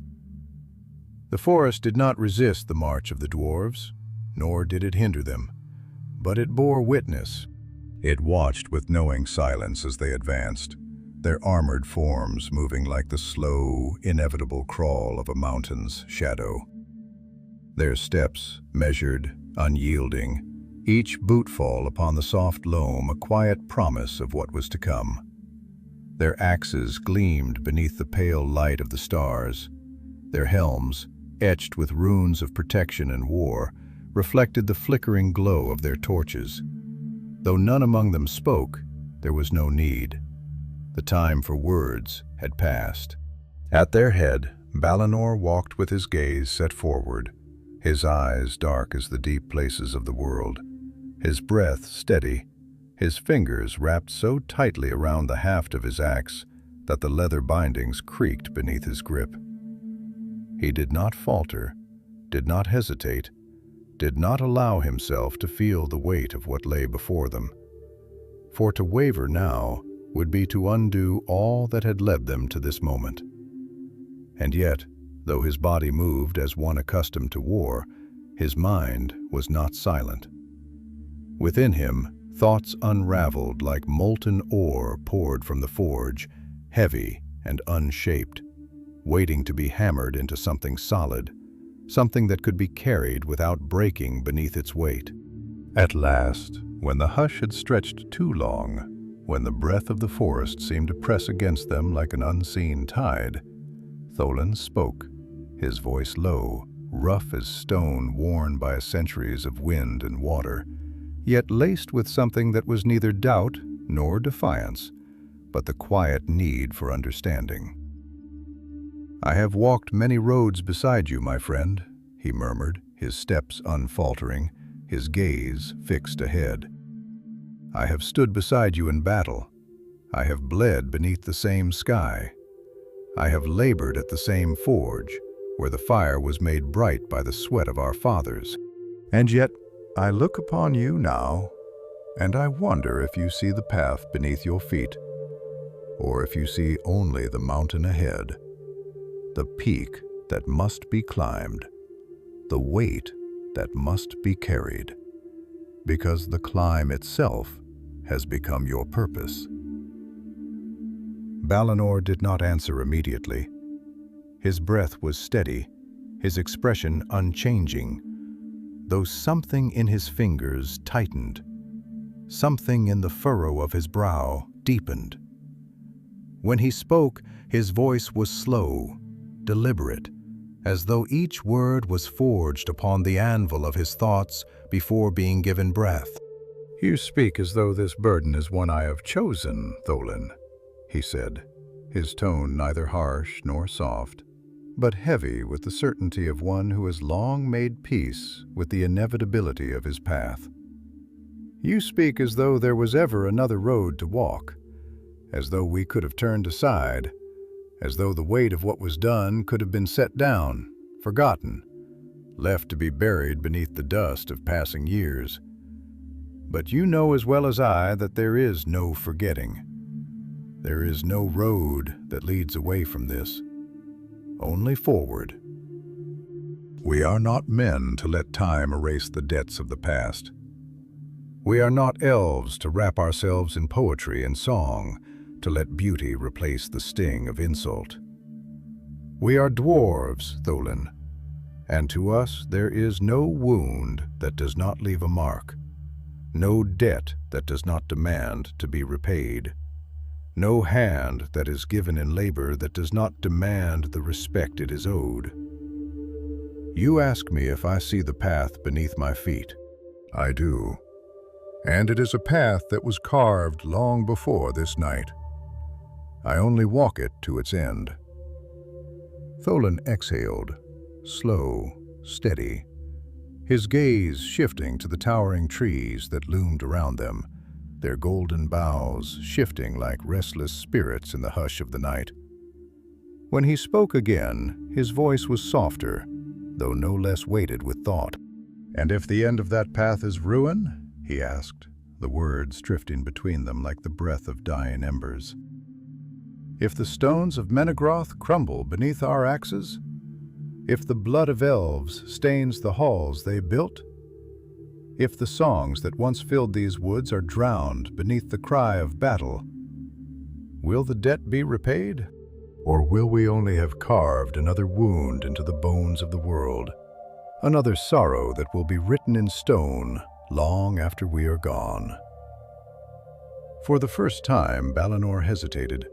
The forest did not resist the march of the dwarves, nor did it hinder them, but it bore witness. It watched with knowing silence as they advanced, their armored forms moving like the slow, inevitable crawl of a mountain's shadow. Their steps measured, unyielding, each bootfall upon the soft loam a quiet promise of what was to come. Their axes gleamed beneath the pale light of the stars. Their helms, etched with runes of protection and war, reflected the flickering glow of their torches. Though none among them spoke, there was no need. The time for words had passed. At their head, Balinor walked with his gaze set forward, his eyes dark as the deep places of the world, his breath steady, his fingers wrapped so tightly around the haft of his axe that the leather bindings creaked beneath his grip. He did not falter, did not hesitate, did not allow himself to feel the weight of what lay before them. For to waver now would be to undo all that had led them to this moment. And yet, though his body moved as one accustomed to war, his mind was not silent. Within him, thoughts unraveled like molten ore poured from the forge, heavy and unshaped, waiting to be hammered into something solid, something that could be carried without breaking beneath its weight. At last, when the hush had stretched too long, when the breath of the forest seemed to press against them like an unseen tide, Tholen spoke, his voice low, rough as stone worn by centuries of wind and water, yet laced with something that was neither doubt nor defiance, but the quiet need for understanding. "I have walked many roads beside you, my friend," he murmured, his steps unfaltering, his gaze fixed ahead. "I have stood beside you in battle. I have bled beneath the same sky. I have labored at the same forge, where the fire was made bright by the sweat of our fathers. And yet I look upon you now, and I wonder if you see the path beneath your feet, or if you see only the mountain ahead, the peak that must be climbed, the weight that must be carried. because the climb itself has become your purpose. Balinor did not answer immediately. His breath was steady, his expression unchanging, though something in his fingers tightened, something in the furrow of his brow deepened. When he spoke, his voice was slow, deliberate, as though each word was forged upon the anvil of his thoughts before being given breath. "You speak as though this burden is one I have chosen, Tholin," he said, his tone neither harsh nor soft, but heavy with the certainty of one who has long made peace with the inevitability of his path. "You speak as though there was ever another road to walk, as though we could have turned aside, as though the weight of what was done could have been set down, forgotten, left to be buried beneath the dust of passing years. But you know as well as I that there is no forgetting. There is no road that leads away from this, only forward. We are not men to let time erase the debts of the past. We are not elves to wrap ourselves in poetry and song, to let beauty replace the sting of insult. We are dwarves, Tholin, and to us there is no wound that does not leave a mark, no debt that does not demand to be repaid, no hand that is given in labor that does not demand the respect it is owed. You ask me if I see the path beneath my feet. I do, and it is a path that was carved long before this night. I only walk it to its end." Tholin exhaled, slow, steady, his gaze shifting to the towering trees that loomed around them, their golden boughs shifting like restless spirits in the hush of the night. When he spoke again, his voice was softer, though no less weighted with thought. "And if the end of that path is ruin?" he asked, the words drifting between them like the breath of dying embers. "If the stones of Menegroth crumble beneath our axes? If the blood of elves stains the halls they built? If the songs that once filled these woods are drowned beneath the cry of battle, will the debt be repaid? Or will we only have carved another wound into the bones of the world, another sorrow that will be written in stone long after we are gone?" For the first time, Balinor hesitated,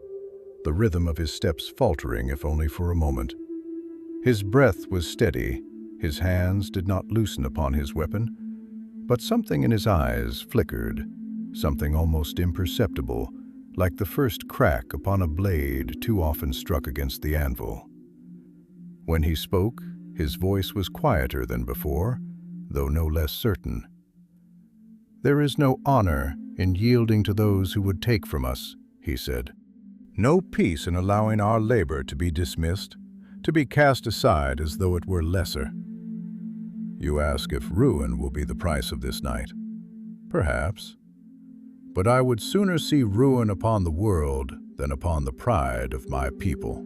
the rhythm of his steps faltering if only for a moment. His breath was steady, his hands did not loosen upon his weapon, but something in his eyes flickered, something almost imperceptible, like the first crack upon a blade too often struck against the anvil. When he spoke, his voice was quieter than before, though no less certain. "There is no honor in yielding to those who would take from us," he said. "No peace in allowing our labor to be dismissed, to be cast aside as though it were lesser. You ask if ruin will be the price of this night. Perhaps. But I would sooner see ruin upon the world than upon the pride of my people."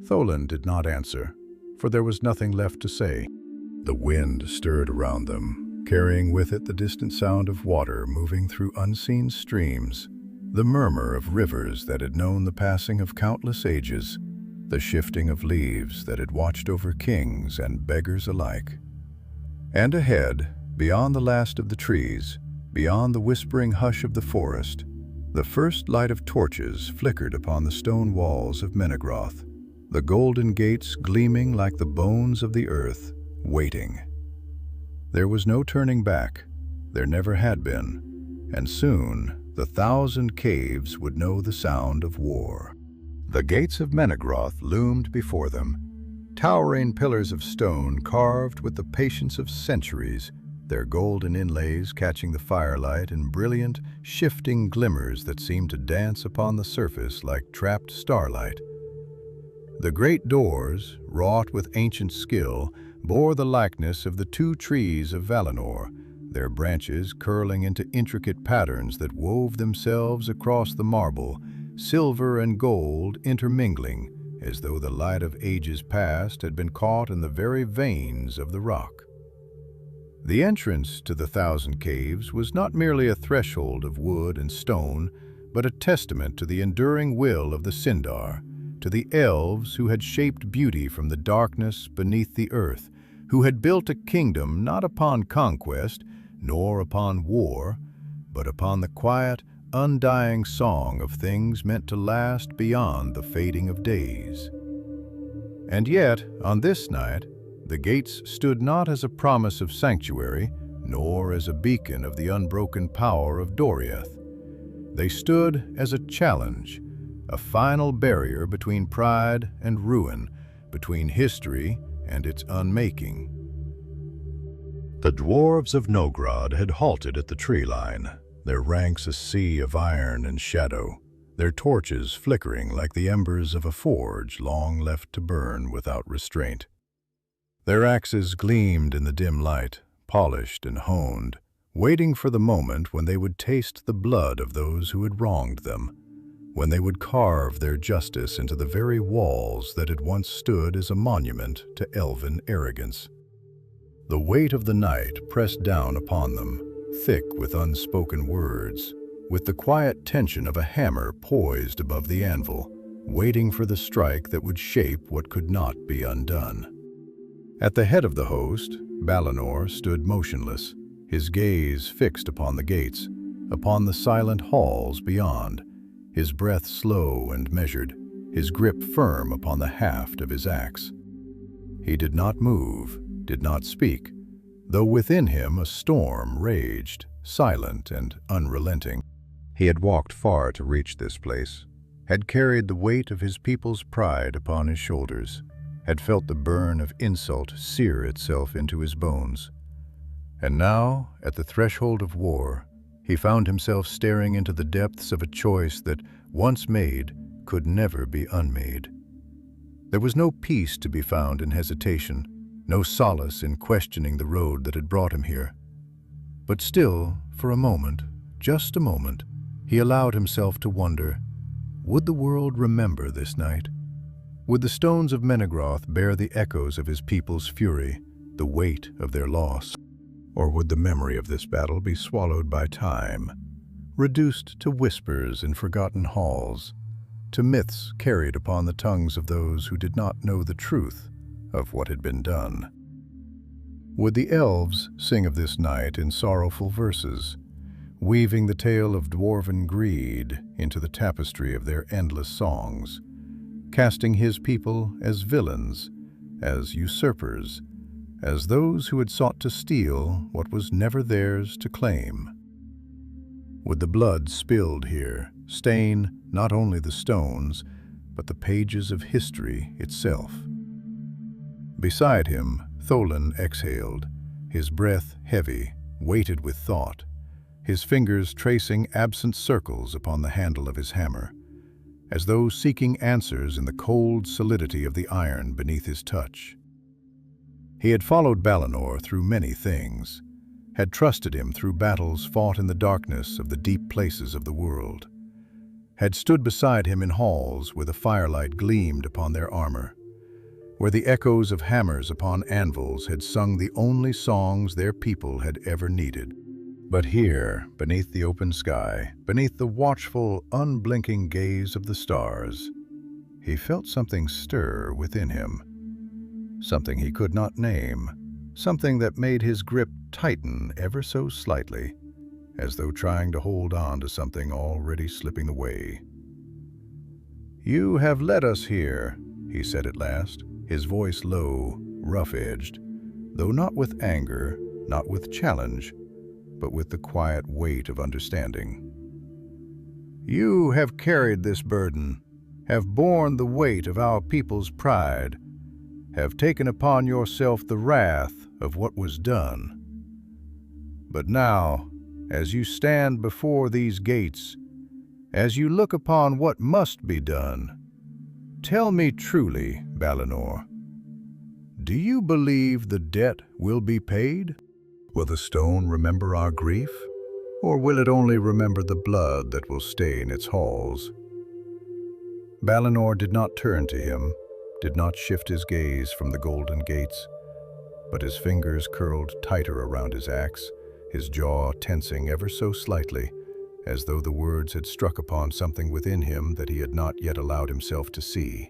Tholin did not answer, for there was nothing left to say. The wind stirred around them, carrying with it the distant sound of water moving through unseen streams, the murmur of rivers that had known the passing of countless ages, the shifting of leaves that had watched over kings and beggars alike. And ahead, beyond the last of the trees, beyond the whispering hush of the forest, the first light of torches flickered upon the stone walls of Menegroth, the golden gates gleaming like the bones of the earth, waiting. There was no turning back, there never had been, and soon the 1,000 caves would know the sound of war. The gates of Menegroth loomed before them, towering pillars of stone carved with the patience of centuries, their golden inlays catching the firelight in brilliant, shifting glimmers that seemed to dance upon the surface like trapped starlight. The great doors, wrought with ancient skill, bore the likeness of the 2 trees of Valinor, their branches curling into intricate patterns that wove themselves across the marble, silver and gold intermingling, as though the light of ages past had been caught in the very veins of the rock. The entrance to the Thousand Caves was not merely a threshold of wood and stone, but a testament to the enduring will of the Sindar, to the elves who had shaped beauty from the darkness beneath the earth, who had built a kingdom not upon conquest, nor upon war, but upon the quiet, undying song of things meant to last beyond the fading of days. And yet, on this night, the gates stood not as a promise of sanctuary, nor as a beacon of the unbroken power of Doriath. They stood as a challenge, a final barrier between pride and ruin, between history and its unmaking. The dwarves of Nogrod had halted at the tree line, their ranks a sea of iron and shadow, their torches flickering like the embers of a forge long left to burn without restraint. Their axes gleamed in the dim light, polished and honed, waiting for the moment when they would taste the blood of those who had wronged them, when they would carve their justice into the very walls that had once stood as a monument to elven arrogance. The weight of the night pressed down upon them, thick with unspoken words, with the quiet tension of a hammer poised above the anvil, waiting for the strike that would shape what could not be undone. At the head of the host, Balinor stood motionless, his gaze fixed upon the gates, upon the silent halls beyond, his breath slow and measured, his grip firm upon the haft of his axe. He did not move, did not speak, though within him a storm raged, silent and unrelenting. He had walked far to reach this place, had carried the weight of his people's pride upon his shoulders, had felt the burn of insult sear itself into his bones. And now, at the threshold of war, he found himself staring into the depths of a choice that, once made, could never be unmade. There was no peace to be found in hesitation, no solace in questioning the road that had brought him here. But still, for a moment, just a moment, he allowed himself to wonder, would the world remember this night? Would the stones of Menegroth bear the echoes of his people's fury, the weight of their loss? Or would the memory of this battle be swallowed by time, reduced to whispers in forgotten halls, to myths carried upon the tongues of those who did not know the truth of what had been done? Would the elves sing of this night in sorrowful verses, weaving the tale of dwarven greed into the tapestry of their endless songs, casting his people as villains, as usurpers, as those who had sought to steal what was never theirs to claim? Would the blood spilled here stain not only the stones, but the pages of history itself? Beside him, Tholen exhaled, his breath heavy, weighted with thought, his fingers tracing absent circles upon the handle of his hammer, as though seeking answers in the cold solidity of the iron beneath his touch. He had followed Balinor through many things, had trusted him through battles fought in the darkness of the deep places of the world, had stood beside him in halls where the firelight gleamed upon their armor, where the echoes of hammers upon anvils had sung the only songs their people had ever needed. But here, beneath the open sky, beneath the watchful, unblinking gaze of the stars, he felt something stir within him, something he could not name, something that made his grip tighten ever so slightly, as though trying to hold on to something already slipping away. "You have led us here," he said at last, his voice low, rough-edged, though not with anger, not with challenge, but with the quiet weight of understanding. "You have carried this burden, have borne the weight of our people's pride, have taken upon yourself the wrath of what was done. But now, as you stand before these gates, as you look upon what must be done, tell me truly, Balinor, do you believe the debt will be paid? Will the stone remember our grief, or will it only remember the blood that will stain its halls?" Balinor did not turn to him, did not shift his gaze from the golden gates, but his fingers curled tighter around his axe, his jaw tensing ever so slightly, as though the words had struck upon something within him that he had not yet allowed himself to see.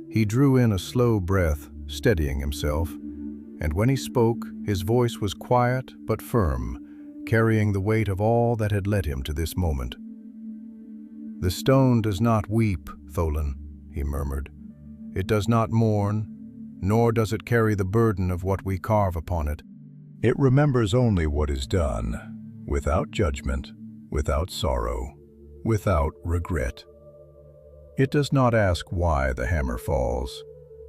He drew in a slow breath, steadying himself, and when he spoke, his voice was quiet but firm, carrying the weight of all that had led him to this moment. "The stone does not weep, Tholen," he murmured. "It does not mourn, nor does it carry the burden of what we carve upon it. It remembers only what is done, without judgment, without sorrow, without regret. It does not ask why the hammer falls,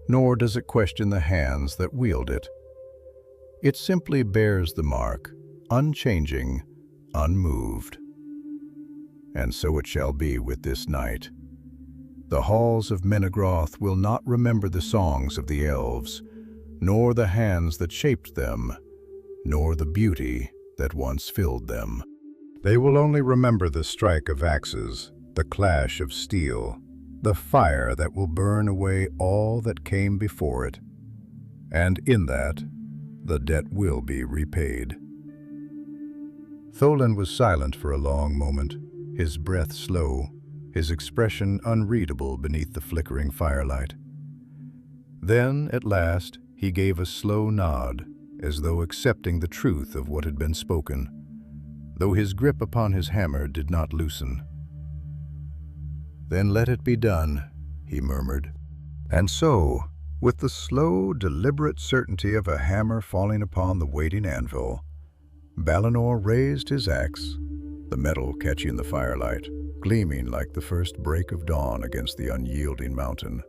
nor does it question the hands that wield it. It simply bears the mark, unchanging, unmoved. And so it shall be with this night. The halls of Menegroth will not remember the songs of the elves, nor the hands that shaped them, nor the beauty that once filled them. They will only remember the strike of axes, the clash of steel, the fire that will burn away all that came before it. And in that, the debt will be repaid." Tholen was silent for a long moment, his breath slow, his expression unreadable beneath the flickering firelight. Then, at last, he gave a slow nod, as though accepting the truth of what had been spoken, though his grip upon his hammer did not loosen. "Then let it be done," he murmured. And so, with the slow, deliberate certainty of a hammer falling upon the waiting anvil, Balinor raised his axe, the metal catching the firelight, gleaming like the first break of dawn against the unyielding mountain.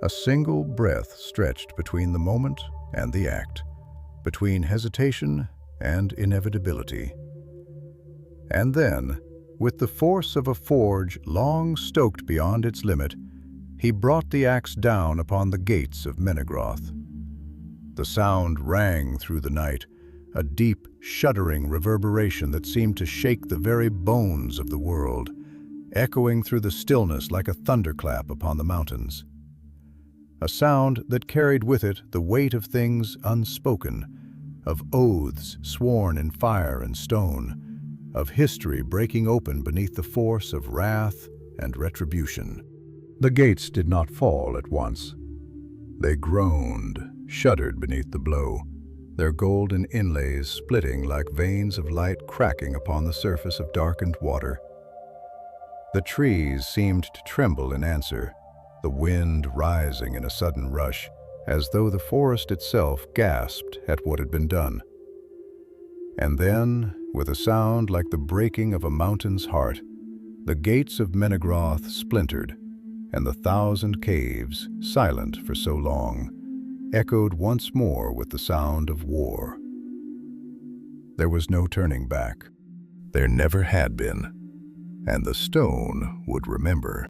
A single breath stretched between the moment and the act, between hesitation and inevitability. And then, with the force of a forge long stoked beyond its limit, he brought the axe down upon the gates of Menegroth. The sound rang through the night, a deep, shuddering reverberation that seemed to shake the very bones of the world, echoing through the stillness like a thunderclap upon the mountains. A sound that carried with it the weight of things unspoken, of oaths sworn in fire and stone, of history breaking open beneath the force of wrath and retribution. The gates did not fall at once. They groaned, shuddered beneath the blow, their golden inlays splitting like veins of light cracking upon the surface of darkened water. The trees seemed to tremble in answer, the wind rising in a sudden rush, as though the forest itself gasped at what had been done. And then, with a sound like the breaking of a mountain's heart, the gates of Menegroth splintered, and the 1,000 caves, silent for so long, echoed once more with the sound of war. There was no turning back. There never had been, and the stone would remember.